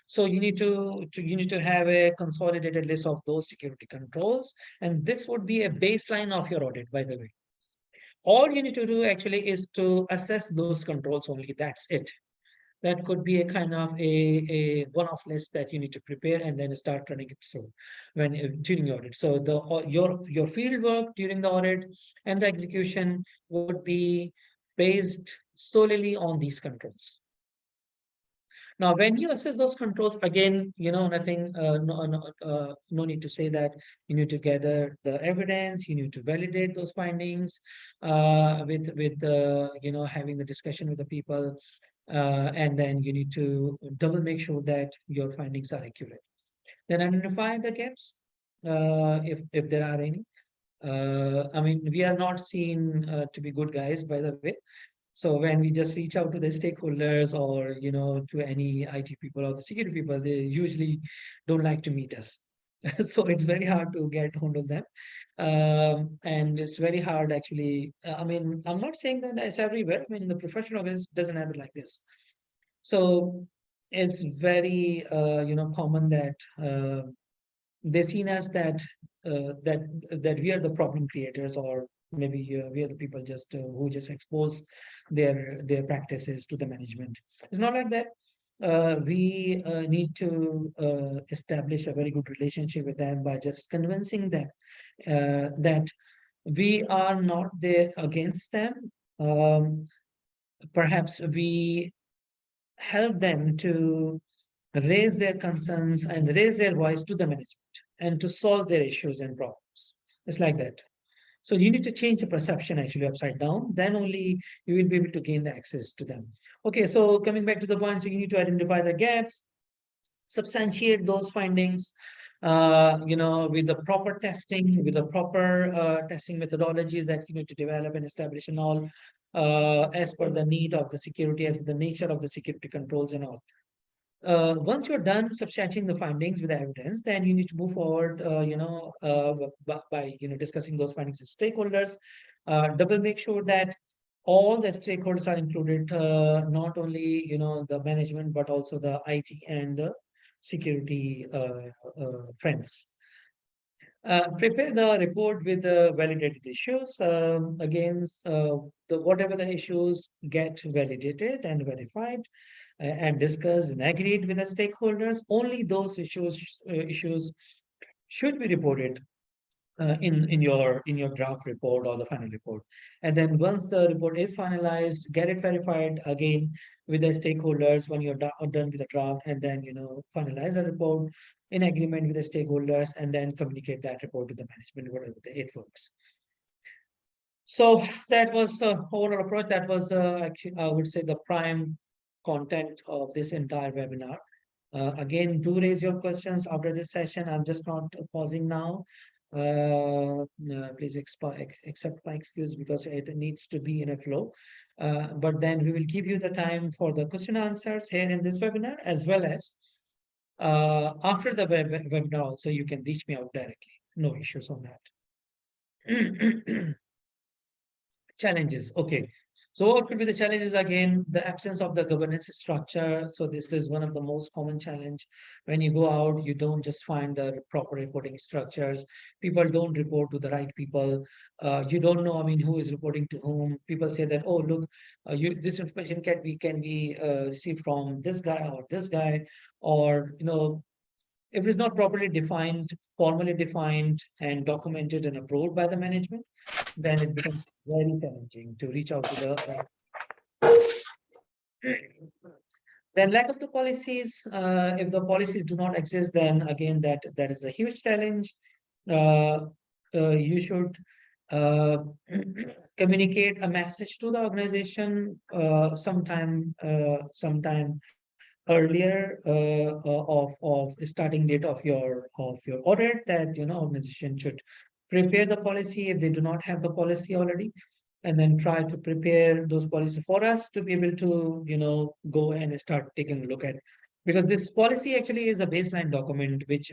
So you need to have a consolidated list of those security controls, and this would be a baseline of your audit, by the way. All you need to do actually is to assess those controls only. That's it. That could be a kind of a one-off list that you need to prepare and then start running it through when during your audit. So your field work during the audit and the execution would be based solely on these controls. Now, when you assess those controls, again, nothing, no need to say that you need to gather the evidence, you need to validate those findings with having the discussion with the people, and then you need to double make sure that your findings are accurate. Then identify the gaps, if there are any. I mean, we are not seen to be good guys, by the way. So when we just reach out to the stakeholders or to any IT people or the security people, they usually don't like to meet us. So it's very hard to get hold of them, and it's very hard actually. I mean, I'm not saying that it's everywhere. I mean, the professional office doesn't have it like this. So it's very common that they seen as that we are the problem creators, or maybe we are the people just who just expose their practices to the management. It's not like that. We need to establish a very good relationship with them by just convincing them that we are not there against them. Perhaps we help them to raise their concerns and raise their voice to the management and to solve their issues and problems. It's like that. So you need to change the perception actually upside down. Then only you will be able to gain the access to them. Okay, so coming back to the point, so you need to identify the gaps, substantiate those findings, with the proper testing, with the proper testing methodologies that you need to develop and establish and all, as per the need of the security, as per the nature of the security controls and all. Once you're done substantiating the findings with the evidence, then you need to move forward, by discussing those findings with stakeholders. Double make sure that all the stakeholders are included, not only the management but also the IT and the security friends. Prepare the report with the validated issues. Again, whatever the issues get validated and verified and discussed and agreed with the stakeholders, only those issues should be reported in your draft report or the final report. And then once the report is finalized, get it verified again with the stakeholders when you're done with the draft, and then finalize the report in agreement with the stakeholders, and then communicate that report to the management, whatever it works. So that was the overall approach. That was actually, I would say, the prime content of this entire webinar. Again, do raise your questions after this session. I'm just not pausing now. Please accept my excuse because it needs to be in a flow. But then we will give you the time for the question answers here in this webinar, as well as after the webinar also, you can reach me out directly. No issues on that. Challenges. Okay. So what could be the challenges? Again, the absence of the governance structure. So this is one of the most common challenge. When you go out, you don't just find the proper reporting structures. People don't report to the right people. You don't know, I mean, who is reporting to whom. People say that, oh, look, this information can be received from this guy or this guy, or if it's not properly defined, formally defined, and documented and approved by the management, then it becomes very challenging to reach out to the. Then lack of the policies. If the policies do not exist, then again that is a huge challenge. Uh, you should uh, communicate a message to the organization sometime earlier of starting date of your audit, that organization should prepare the policy if they do not have the policy already, and then try to prepare those policies for us to be able to go and start taking a look at, because this policy actually is a baseline document which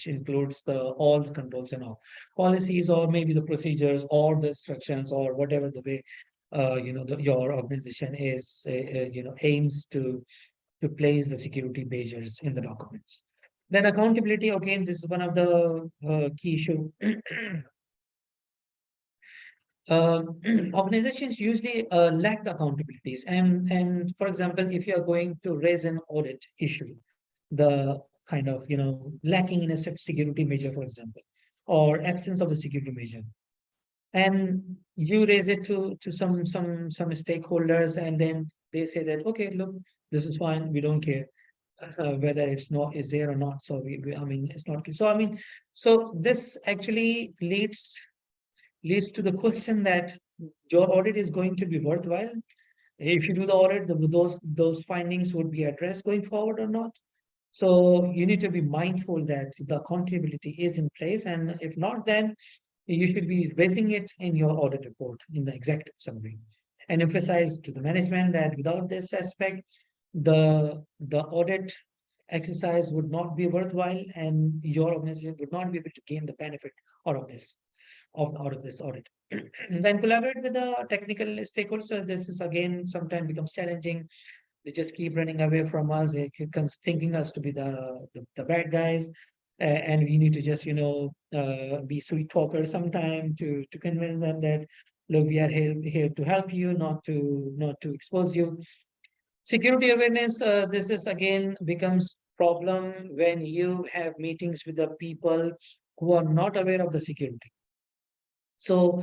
includes the all the controls and all policies, or maybe the procedures or the instructions or whatever the way your organization is aims to place the security measures in the documents. Then accountability, again, this is one of the key issue. Organizations usually lack the accountabilities, and for example, if you are going to raise an audit issue, the kind of lacking in a security measure, for example, or absence of a security measure, and you raise it to some stakeholders, and then they say that, okay, look, this is fine, we don't care whether it's not is there or not, so I mean it's not, so I mean, so this actually leads to the question that your audit is going to be worthwhile. If you do the audit, those findings would be addressed going forward or not. So you need to be mindful that the accountability is in place, and if not, then you should be raising it in your audit report in the executive summary, and emphasize to the management that without this aspect, the audit exercise would not be worthwhile, and your organization would not be able to gain the benefit out of this out of this audit. Then collaborate with the technical stakeholders. So this is again sometimes becomes challenging. They just keep running away from us. They keep thinking us to be the bad guys, and we need to just be sweet talkers sometime to convince them that, look, we are here to help you, not to expose you. Security awareness. This is again becomes problem when you have meetings with the people who are not aware of the security. So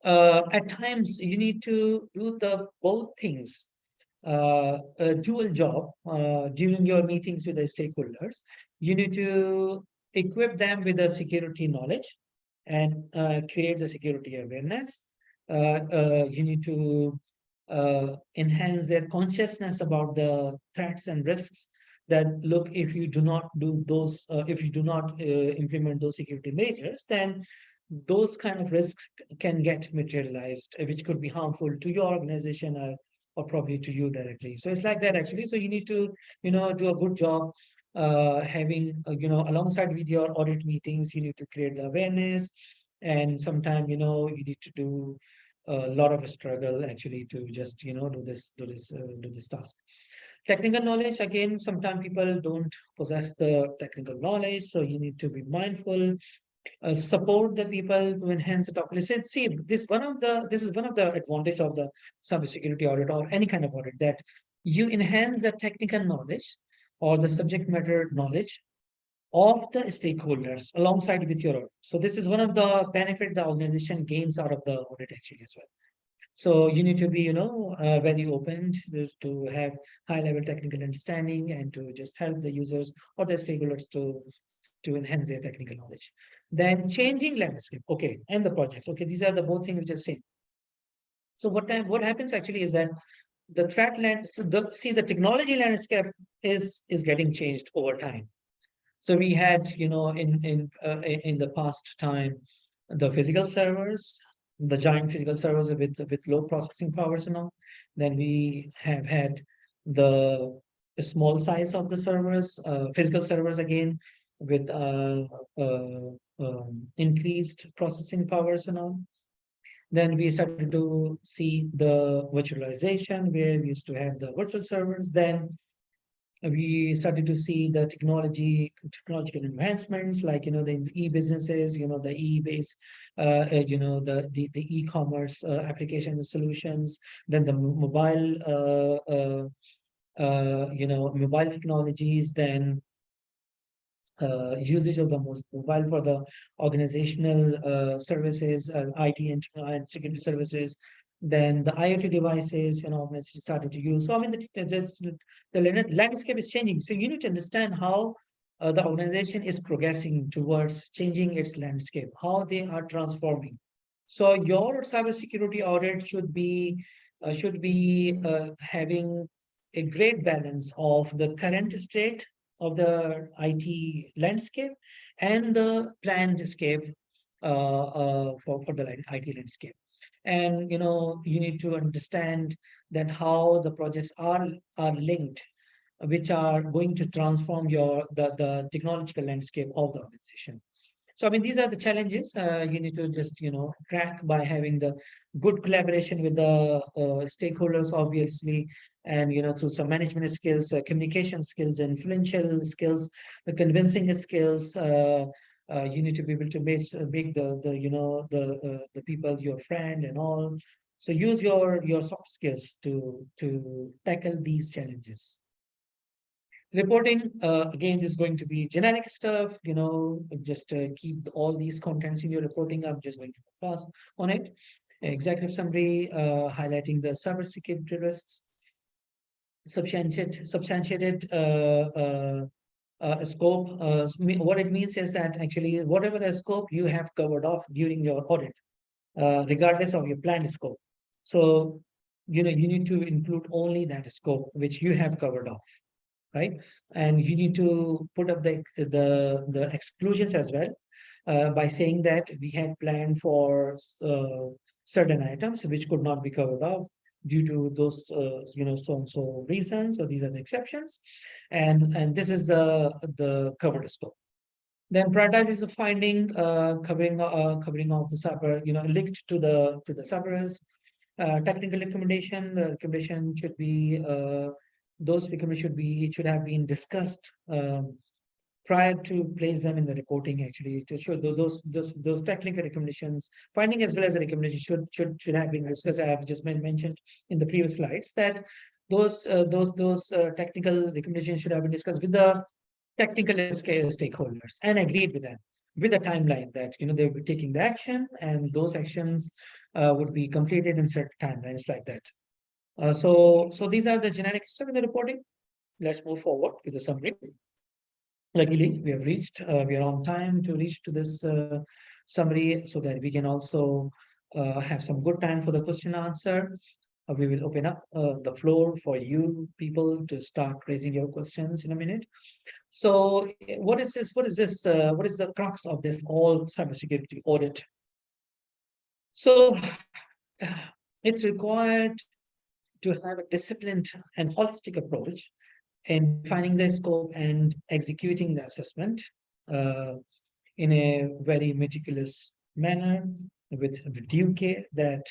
at times you need to do the both things, a dual job during your meetings with the stakeholders. You need to equip them with the security knowledge and create the security awareness. You need to enhance their consciousness about the threats and risks, that look, if you do not do those, if you do not implement those security measures, then those kind of risks can get materialized, which could be harmful to your organization, or probably to you directly. So it's like that actually. So you need to do a good job having alongside with your audit meetings, you need to create the awareness, and sometimes you need to do a lot of a struggle actually to just do this task. Technical knowledge, again, sometimes people don't possess the technical knowledge, so you need to be mindful, support the people to enhance the documentation. See, this is one of the advantage of the cybersecurity audit or any kind of audit, that you enhance the technical knowledge or the subject matter knowledge of the stakeholders alongside with your audit. So this is one of the benefit the organization gains out of the audit actually as well. So you need to be, very open to have high level technical understanding, and to just help the users or the stakeholders to enhance their technical knowledge. Then changing landscape, okay, and the projects. Okay, these are the both things which are same. So what happens actually is that the threat land, so the technology landscape is getting changed over time. So we had, in the past time, the physical servers, the giant physical servers with low processing powers and all. Then we have had the small size of the servers, physical servers again, with increased processing powers and all. Then we started to see the virtualization, where we used to have the virtual servers. Then we started to see the technological advancements, like the e-businesses, the e-base, the e-commerce application and solutions. Then the mobile, mobile technologies. Then usage of the mobile for the organizational services, IT and security services. Then the IoT devices, organizations started to use. So I mean, the landscape is changing. So you need to understand how the organization is progressing towards changing its landscape, how they are transforming. So your cybersecurity audit should be having a great balance of the current state of the IT landscape and the planned scape for the IT landscape. And you need to understand that how the projects are linked, which are going to transform the technological landscape of the organization. So, I mean, these are the challenges you need to just, crack by having the good collaboration with the stakeholders, obviously, and, through some management skills, communication skills, influential skills, the convincing skills. You need to be able to make the people your friend and all. So use your soft skills to tackle these challenges. Reporting, again, is going to be generic stuff, just keep all these contents in your reporting. I'm just going to go fast on it. Executive summary, highlighting the cybersecurity risks, substantiated scope. What it means is that actually whatever the scope you have covered off during your audit, regardless of your planned scope. So, you need to include only that scope which you have covered off, right? And you need to put up the exclusions as well, by saying that we had planned for certain items which could not be covered off due to those so and so reasons. So these are the exceptions, and this is the covered scope. Then prioritizes the finding, covering of the cyber, linked to the cyber risk. Technical recommendation. The recommendation should be those recommendations should have been discussed prior to place them in the reporting, actually, to show those technical recommendations, finding as well as the recommendation should have been discussed. I have just mentioned in the previous slides that those technical recommendations should have been discussed with the technical stakeholders and agreed with them with a timeline that they will be taking the action, and those actions would be completed in certain timelines like that. So these are the generic stuff in the reporting. Let's move forward with the summary. Luckily, we are on time to reach to this summary, so that we can also have some good time for the question answer. We will open up the floor for you people to start raising your questions in a minute. So what is this? What is the crux of this all cybersecurity audit? So it's required to have a disciplined and holistic approach in defining the scope and executing the assessment in a very meticulous manner, with due care that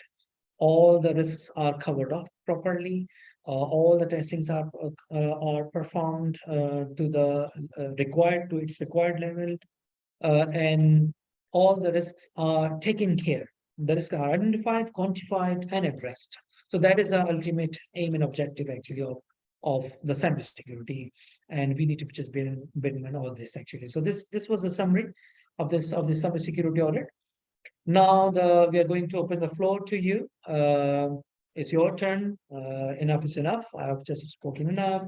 all the risks are covered off properly, all the testings are performed to its required level, and all the risks are taken care. The risks are identified, quantified, and addressed. So that is the ultimate aim and objective, actually, of the cybersecurity, and we need to just bear in mind all this, actually. So this was the summary of this cybersecurity audit. Now we are going to open the floor to you. It's your turn. Enough is enough. I've just spoken enough.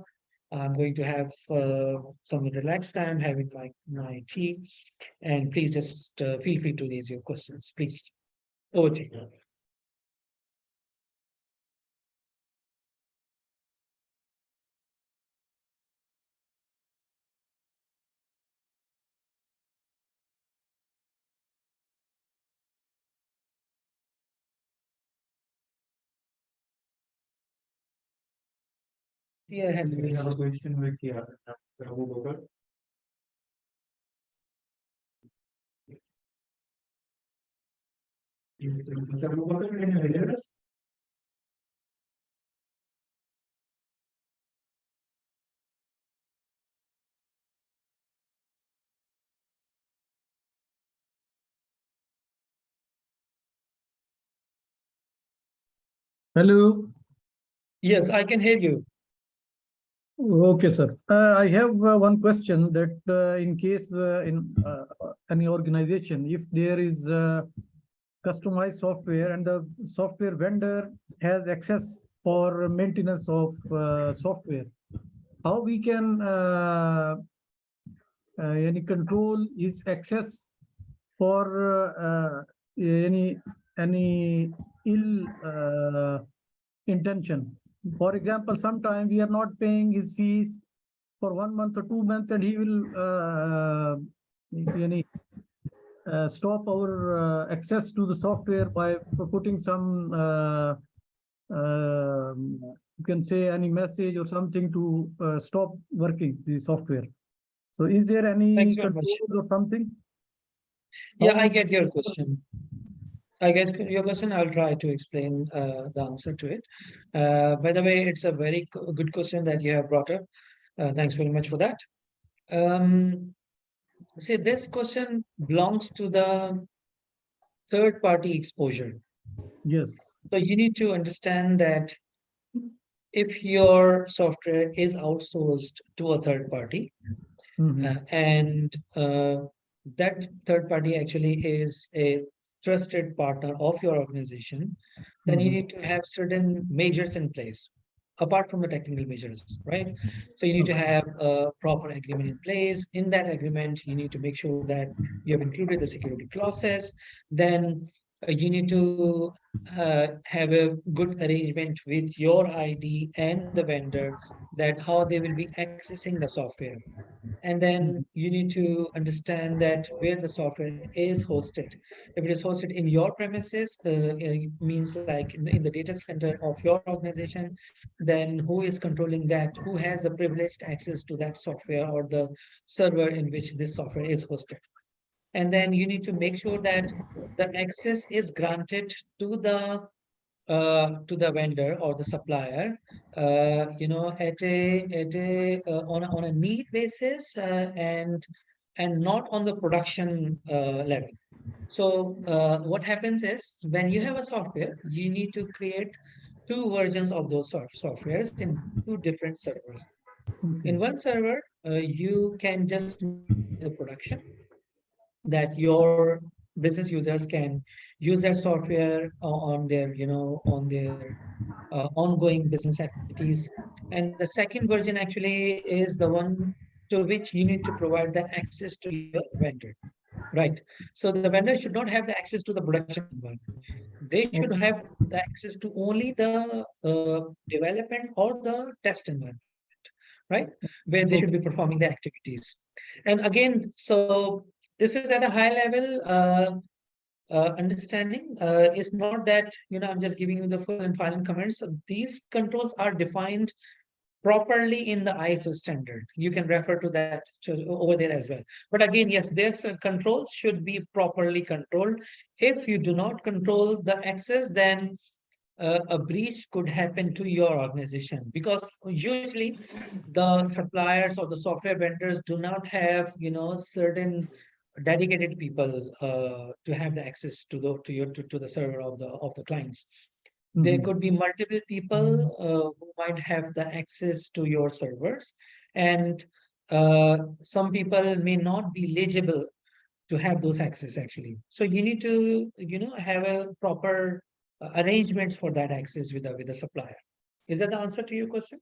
I'm going to have some relaxed time, having my tea, and please just feel free to raise your questions. Please, over to you. Yeah, I have We have a question with Abu Bakr. Yes, sir. What are the errors? Hello. Yes, I can hear you. Okay, sir. I have one question that in case in any organization, if there is customized software and the software vendor has access for maintenance of software, how we can any control is access for any ill intention. For example, sometime we are not paying his fees for 1 month or 2 months, and he will stop our access to the software by putting some you can say any message or something to stop working the software. So is there any Thanks very much. control or something? Yeah, How I we get can- your question. I guess your question, I'll try to explain the answer to it. By the way, it's a very good question that you have brought up. Thanks very much for that. See, this question belongs to the third party exposure. Yes. So you need to understand that if your software is outsourced to a third party, Mhm. and that third party actually is a trusted partner of your organization, then you Mhm. need to have certain measures in place apart from the technical measures, right? So you need to Okay. have a proper agreement in place. In that agreement, you need to make sure that you have included the security clauses. Then you need to have a good arrangement with your ID and the vendor, that how they will be accessing the software. And then Mhm. you need to understand that where the software is hosted. If it is hosted in your premises, it means like in the data center of your organization, then who is controlling that? Who has the privileged access to that software or the server in which this software is hosted? And then you need to make sure that the access is granted to the vendor or the supplier, on a need basis, and not on the production level. So what happens is when you have a software, you need to create two versions of those softwares in two different servers. Okay. In one server, you can just make it as a production, that your business users can use their software on their, on their ongoing business activities. And the second version actually is the one to which you need to provide the access to your vendor, right? So the vendor should not have the access to the production environment. They should Okay. have the access to only the development or the test environment, right? Where they should Okay. be performing the activities. And again, so this is at a high level understanding. Is not that, I'm just giving you the full and final comments. So these controls are defined properly in the ISO standard. You can refer to that over there as well. But again, yes, their controls should be properly controlled. If you do not control the access, then a breach could happen to your organization, because usually the suppliers or the software vendors do not have, certain dedicated people to have the access to the server of the clients. There Mhm. could be multiple people who might have the access to your servers, and some people may not be eligible to have those access actually. So you need to, have a proper arrangements for that access with the supplier. Is that the answer to your question?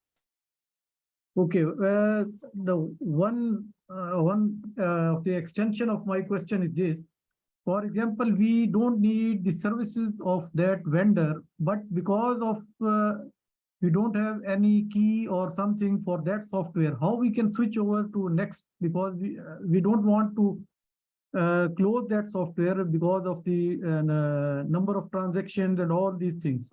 Okay, the one of the extension of my question is this. For example, we don't need the services of that vendor, but because of we don't have any key or something for that software, how we can switch over to next, because we don't want to close that software because of the number of transactions and all these things.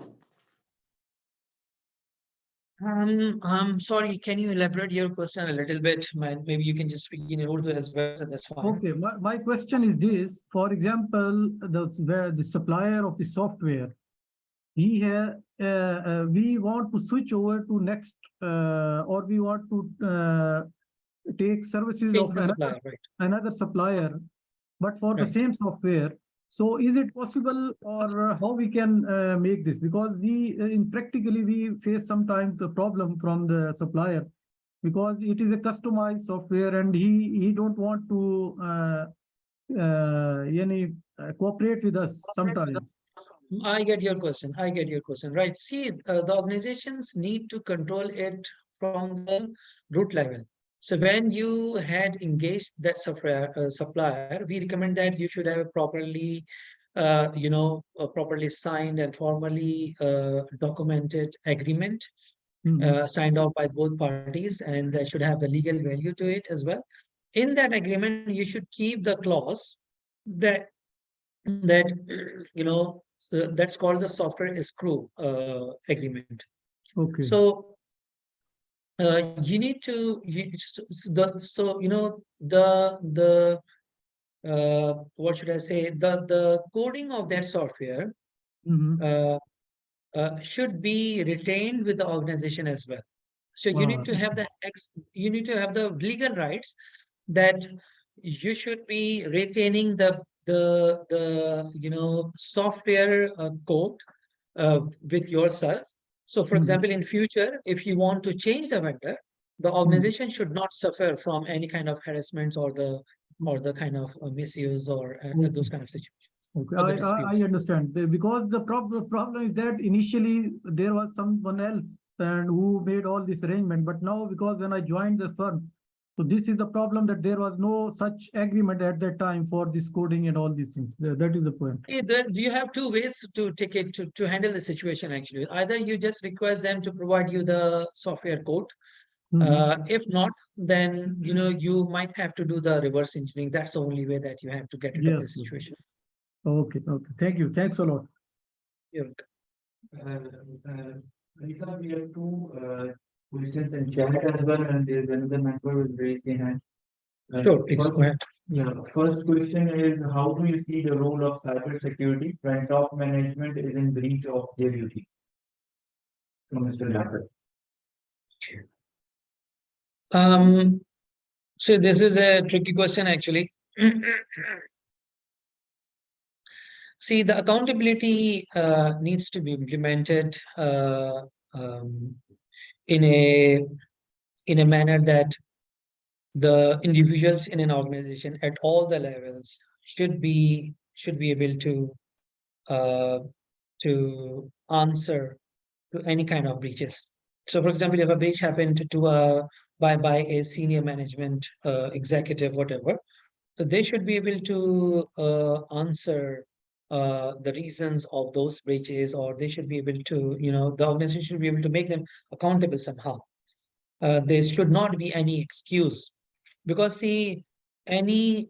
I'm sorry, can you elaborate your question a little bit? Maybe you can just speak in Urdu as well, so that's fine. Okay, my question is this. For example, the supplier of the software, we want to switch over to next, or we want to take services Change of the supplier, right? another supplier, but for the Right. same software. So is it possible, or how we can make this? Because we in practically we face sometimes the problem from the supplier, because it is a customized software and he don't want to cooperate with us sometimes. I get your question. I get your question. Right. See, the organizations need to control it from the root level. So when you had engaged that supplier, we recommend that you should have a properly, properly signed and formally documented agreement signed off by both parties, and that should have the legal value to it as well. In that agreement, you should keep the clause that that that's called the software escrow agreement. Okay. So you need to the what should I say, the coding of that software uh, should be retained with the organization as well. So you need to have you need to have the legal rights that you should be retaining the software code with yourself. So for example, in future, if you want to change the vendor, the organization should not suffer from any kind of harassments or the kind of misuse or those kind of situations. Okay, Or the I disputes. understand. Because the problem is that initially there was someone else and who made all this arrangement, but now because when I joined the firm, so this is the problem, that there was no such agreement at that time for this coding and all these things. That is the point. You have two ways to take it to handle the situation actually. Either you just request them to provide you the software code. If not, then you might have to do the reverse engineering. That's the only way that you have to get rid of the Yes. situation. Okay. Okay. Thank you. Thanks a lot. You're Lisa, we have two questions in chat as well, and there's another member who raised their hand. Sure, please go ahead. Yeah, first question is, how do you see the role of cybersecurity when top management is in breach of their duties? From Mr. Lacker. So this is a tricky question actually. See, the accountability needs to be implemented in a manner that the individuals in an organization at all the levels should be able to answer to any kind of breaches. So, for example, if a breach happened by a senior management executive, whatever, so they should be able to answer the reasons of those breaches, or they should be able to, the organization should be able to make them accountable somehow. There should not be any excuse, because see, any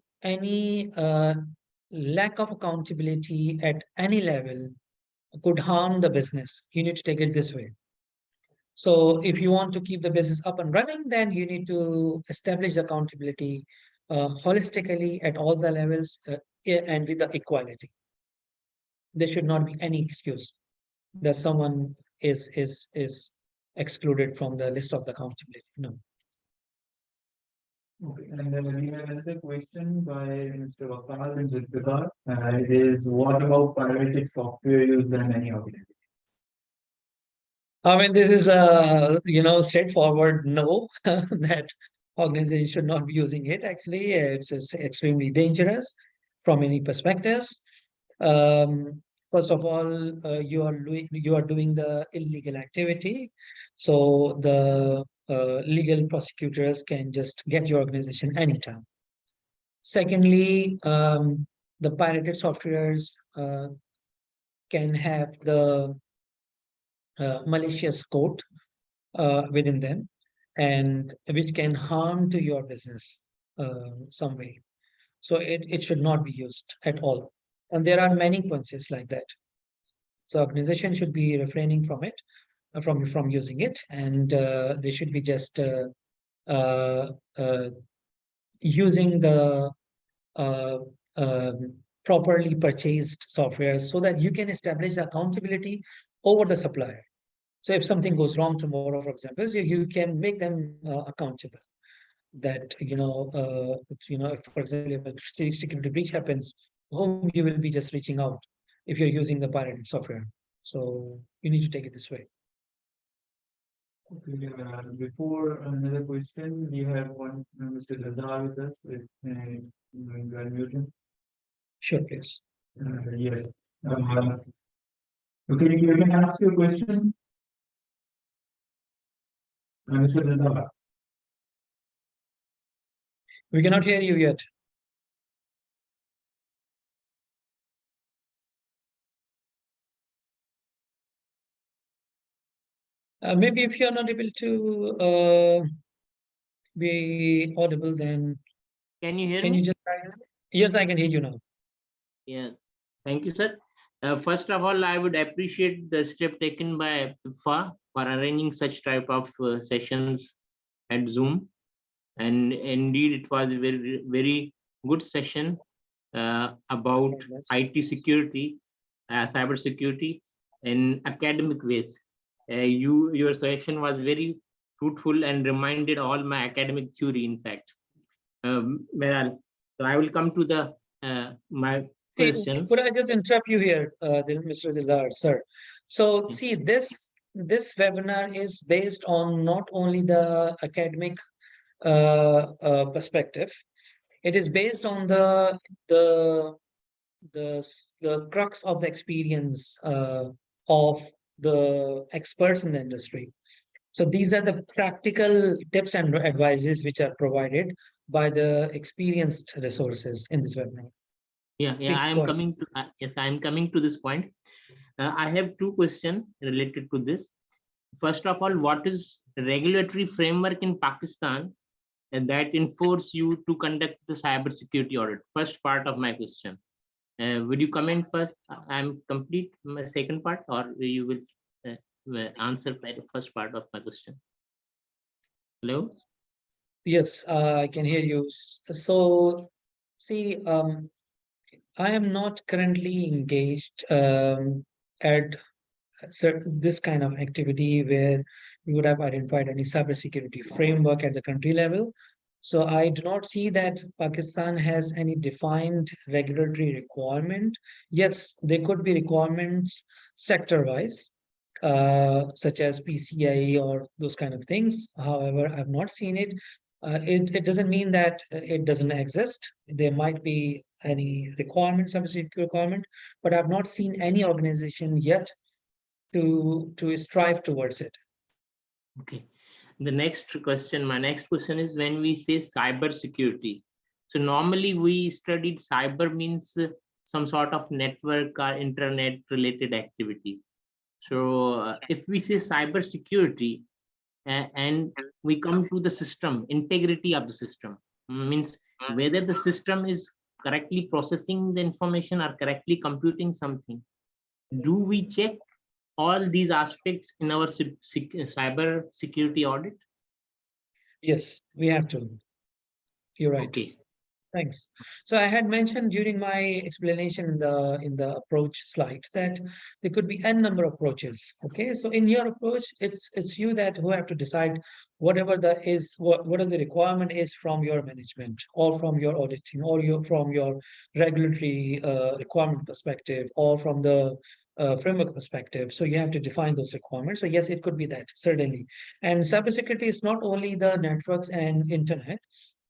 lack of accountability at any level could harm the business. You need to take it this way. So if you want to keep the business up and running, then you need to establish accountability holistically at all the levels and with the equality. There should not be any excuse that someone is excluded from the list of the accountability. No. Okay, and we have another question by Mr. Waqar and Zulfikar. It is, what about pirated software used by many organizations? I mean, this is straightforward no, that organization should not be using it. Actually, it's extremely dangerous from many perspectives. First of all, you are doing the illegal activity, so the legal prosecutors can just get your organization anytime. Secondly, the pirated softwares can have the malicious code within them, and which can harm to your business some way. So it should not be used at all. And there are many consequences like that. So organization should be refraining from it. from using it, and they should be just using the uh, properly purchased software so that you can establish accountability over the supplier. So if something goes wrong tomorrow, for example, you can make them accountable. That if, for example, if a security breach happens, whom you will be just reaching out if you're using the pirated software. So you need to take it this way. Okay, before another question, we have one Mr. Gandhar with us. You are muted. Sure, please. Yes. Okay, you can ask your question. Mr. Gandhar. We cannot hear you yet. Maybe if you're not able to be audible, then Can you hear can me? you just? Yes, I can hear you now. Yeah, thank you, sir. First of all, I would appreciate the step taken by PIPFA for arranging such type of sessions at Zoom. And indeed, it was a very, very good session about IT security, cyber security in academic ways. Your session was very fruitful and reminded all my academic theory, in fact. Meral, so I will come to the my question. Could I just interrupt you here, Mr. Dildar, sir? So see, this webinar is based on not only the academic perspective. It is based on the the crux of the experience of the experts in the industry. So these are the practical tips and advices which are provided by the experienced resources in this webinar. Yeah, Please I go am ahead. coming to yes, I am coming to this point. I have two questions related to this. First of all, what is regulatory framework in Pakistan and that enforce you to conduct the cybersecurity audit? First part of my question. Would you comment first? I'm complete my second part, or you will answer by the first part of my question. Hello. Yes, I can hear you. So, see, I am not currently engaged at this kind of activity where we would have identified any cybersecurity framework at the country level. So I do not see that Pakistan has any defined regulatory requirement. Yes, there could be requirements sector-wise, such as PCI or those kind of things. However, I've not seen it. It doesn't mean that it doesn't exist. There might be any requirement, cybersecurity requirement, but I've not seen any organization yet to strive towards it. Okay. The next question, my next question is, when we say cyber security, so normally we studied cyber means some sort of network or internet related activity. So if we say cyber security and we come to the system, integrity of the system, means whether the system is correctly processing the information or correctly computing something. Do we check all these aspects in our cyber security audit? Yes, we have to. You're right. Okay. Thanks. So I had mentioned during my explanation in the approach slide that there could be n number of approaches. Okay, so in your approach, it's you that who have to decide whatever whatever the requirement is from your management or from your audit team or from your regulatory requirement perspective or from the framework perspective. So you have to define those requirements. So yes, it could be that, certainly. And cybersecurity is not only the networks and internet.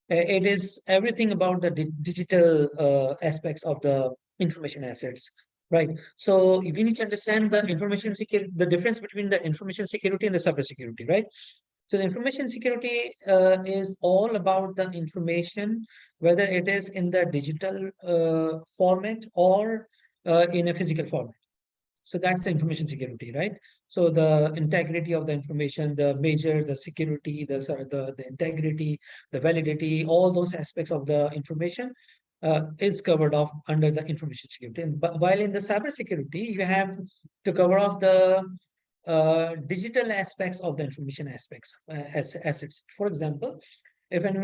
It is everything about the digital aspects of the information assets, right? So we need to understand the information security, the difference between the information security and the cybersecurity, right? So the information security is all about the information, whether it is in the digital format or in a physical format. So that's the information security, right? So the integrity of the information, the measure, the security, the integrity, the validity, all those aspects of the information is covered off under the information security. And while in the cyber security, you have to cover off the digital aspects of the information aspects as assets. For example, if an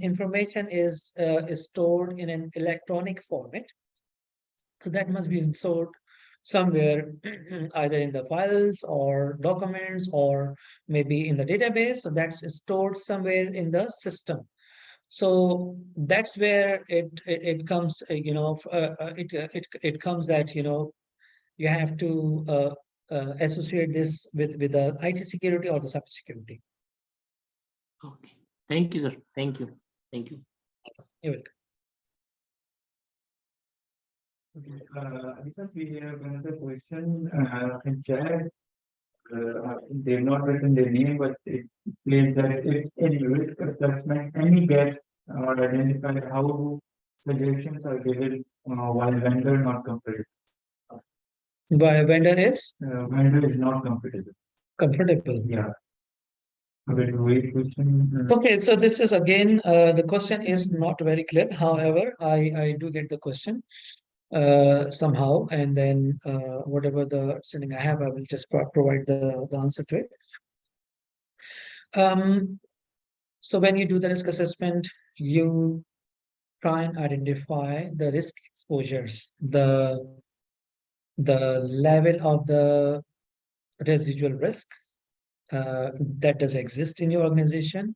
information is stored in an electronic format, so that must be stored somewhere, either in the files or documents or maybe in the database. So that's stored somewhere in the system. So that's where it comes, it comes that, you have to associate this with the IT security or the cybersecurity. Okay. Thank you, sir. Thank you. Thank you. You're welcome. Lisa, we have another question in chat. They've not written their name, but it says that if in risk assessment any gaps are identified, how suggestions are given while vendor not comfortable. Why vendor is Vendor is not comfortable. comfortable. Yeah. A bit vague question. Okay, so this is again, the question is not very clear. However, I do get the question somehow, and then whatever the understanding I have, I will just provide the answer to it. So when you do the risk assessment, you try and identify the risk exposures, the level of the residual risk that does exist in your organization,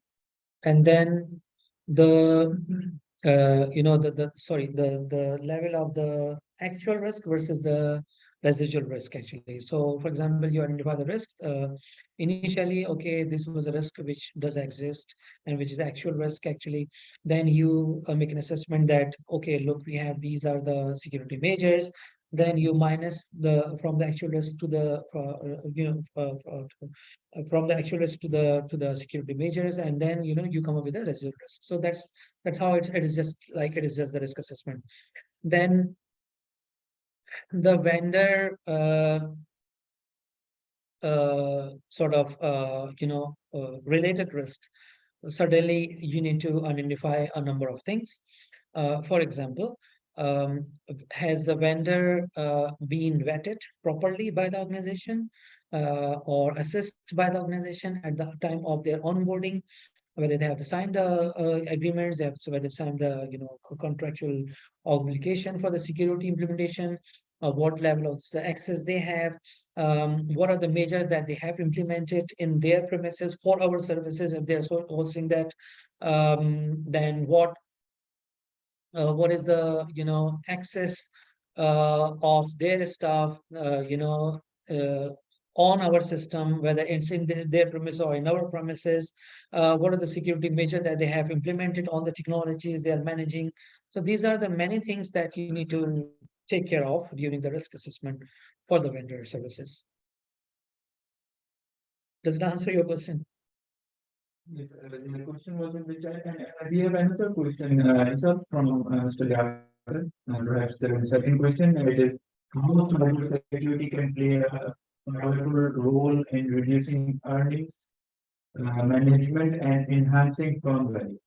and then the the level of the actual risk versus the residual risk actually. So for example, you identify the risks initially, okay, this was a risk which does exist and which is the actual risk actually. Then you make an assessment that, okay, look, we have, these are the security measures. Then you minus the from the actual risk to the from the actual risk to the security measures, and then you come up with a residual risk. So that's how it is, just like it is just the risk assessment. Then the vendor sort of related risks. Certainly you need to identify a number of things. For example, has the vendor been vetted properly by the organization or assessed by the organization at the time of their onboarding, whether they have signed the agreements, whether they signed the contractual obligation for the security implementation, what level of access they have, what are the measures that they have implemented in their premises for our services, if they're hosting that, then what is the access of their staff on our system, whether it's in their premise or in our premises, what are the security measures that they have implemented on the technologies they are managing. So these are the many things that you need to take care of during the risk assessment for the vendor services. Does it answer your question? Yes, the question was in the chat, and we have another question, sir, from Mr. Yadav. Perhaps the second question, it is how cybersecurity can play a powerful role in reducing earnings, management, and enhancing firm value.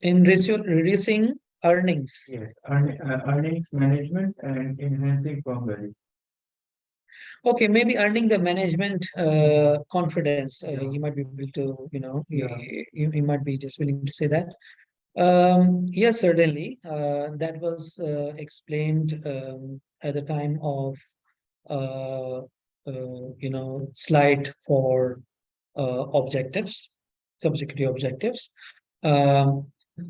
In reducing earnings. Yes, earnings management and enhancing firm value. Okay, maybe earning the management confidence. Yeah. You might be able to, Yeah. you might be just willing to say that. Yes, certainly. That was explained at the time of, slide for objectives, cybersecurity objectives.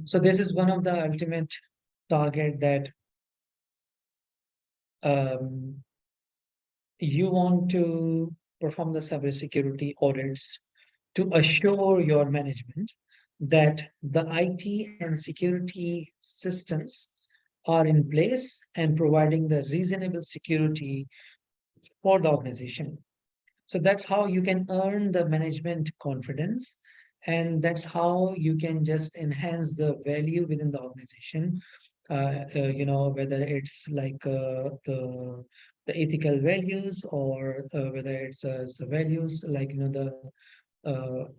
So this is one of the ultimate target that you want to perform the cybersecurity audits to assure your management that the IT and security systems are in place and providing the reasonable security for the organization. So that's how you can earn the management confidence, and that's how you can just enhance the value within the organization. Whether it's like the ethical values, or whether it's the values like the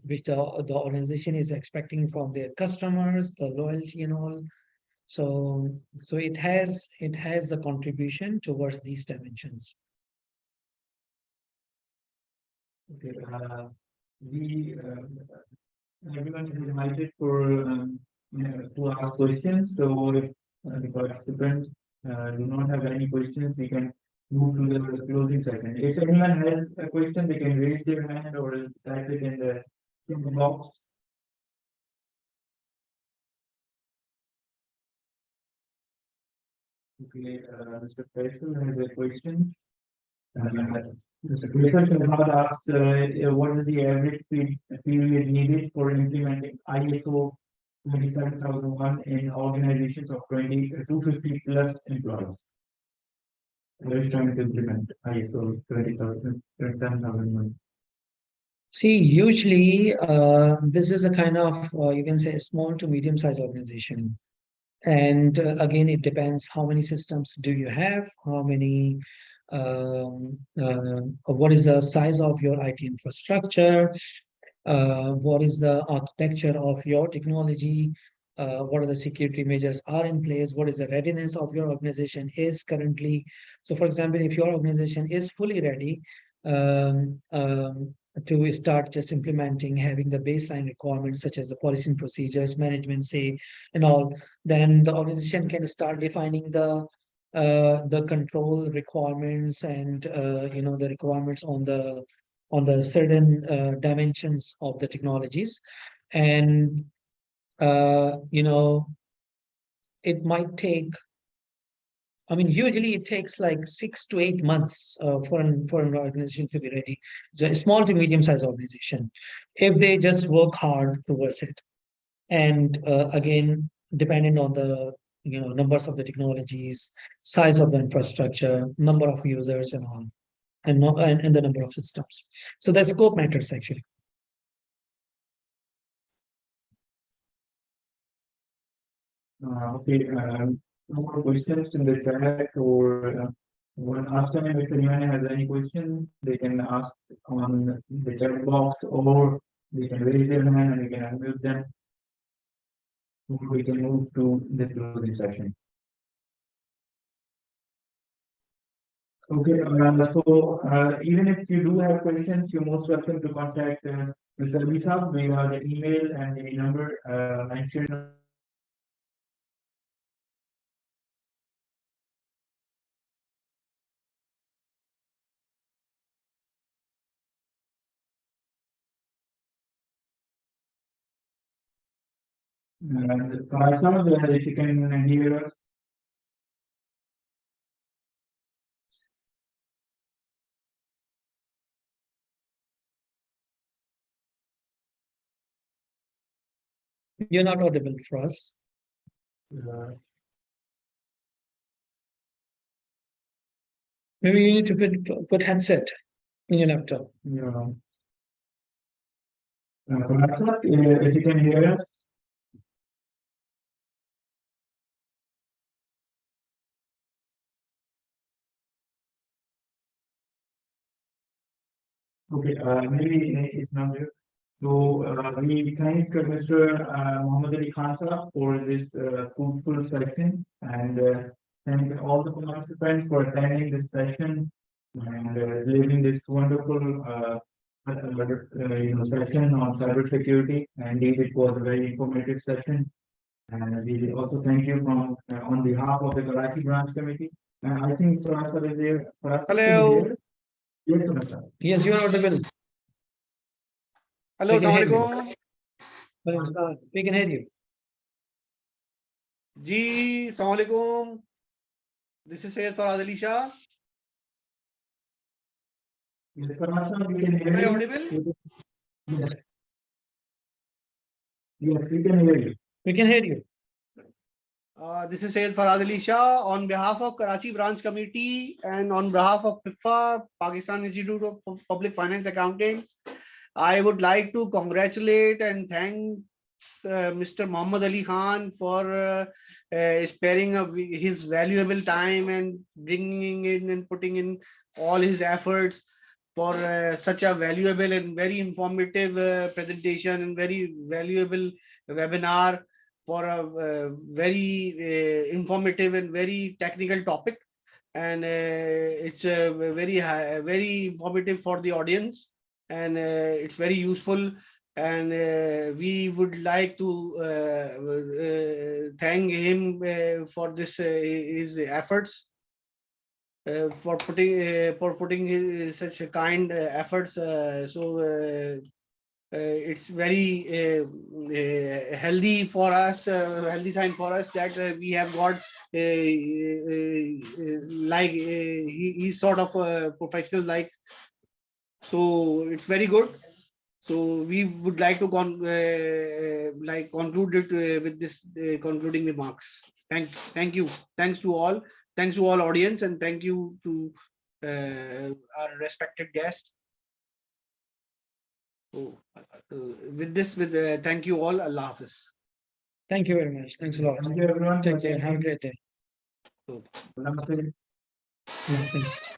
which the organization is expecting from their customers, the loyalty and all. So it has a contribution towards these dimensions. Okay, everyone is invited for to ask questions. So if the participants do not have any questions, we can move to the closing session. If anyone has a question, they can raise their hand or type it in the box. Okay, Mr. Faisal has a question. Mr. Faisal has asked, what is the average period needed for implementing ISO 27001 in organizations of 250 plus employees? We're trying to implement ISO 27001. See, usually this is a kind of, you can say, a small to medium sized organization. And again, it depends how many systems do you have, how many, what is the size of your IT infrastructure, what is the architecture of your technology, what are the security measures are in place, what is the readiness of your organization is currently. So for example, if your organization is fully ready to start just implementing, having the baseline requirements such as the policy and procedures, management say, and all, then the organization can start defining the control requirements and the requirements on the certain dimensions of the technologies. And it might take, I mean, usually it takes like 6 to 8 months for an organization to be ready. It's a small to medium sized organization, if they just work hard towards it. And again, depending on the numbers of the technologies, size of the infrastructure, number of users, and all, and the number of systems. So the scope matters actually. Okay, no more questions in the chat or one last time. If anyone has any question, they can ask on the chat box or they can raise their hand and we can unmute them. Or we can move to the closing session. Okay, so even if you do have questions, you're most welcome to contact Mr. Lisa via the email and the number mentioned. Farasa, if you can hear us. You're not audible for us. Maybe you need to put headset in your laptop. Yeah. Farasa, if you can hear us. Okay, maybe it's not there. So we thank Mr. Muhammad Ali Khan Sahab for this fruitful session and thank all the participants for attending this session and delivering this wonderful session on cybersecurity. Indeed, it was a very informative session. And we also thank you from on behalf of the Karachi branch committee. I think Farasa is here. Farasa, can you hear? Yes, Farasa. Yes, you are audible. Hello, We can hear you. Assalamualaikum. We can hear you. Ji, Assalamualaikum. This is Syed Farhad Ali Shah. Yes, Farasa, we can hear Am I you. audible? Yes. Yes, we can hear you. We can hear you. This is Syed Farhad Ali Shah on behalf of Karachi branch committee and on behalf of PIPFA, Pakistan Institute of Public Finance Accounting. I would like to congratulate and thank Mr. Muhammad Ali Khan for sparing his valuable time and bringing in and putting in all his efforts for such a valuable and very informative presentation and very valuable webinar for a very informative and very technical topic, and it's very informative for the audience, and it's very useful. And we would like to thank him for this his efforts, for putting such a kind efforts. It's very healthy for us, healthy sign for us that we have got like he's sort of a professional like. So it's very good. So we would like to conclude it with this concluding remarks. Thank you. Thanks to all. Thanks to all audience, and thank you to our respected guest. So, with this, thank you all. Allah Hafiz. Thank you very much. Thanks a lot. Thank you, everyone. Take care. Have a great day. So, Namaste. Yeah, thanks.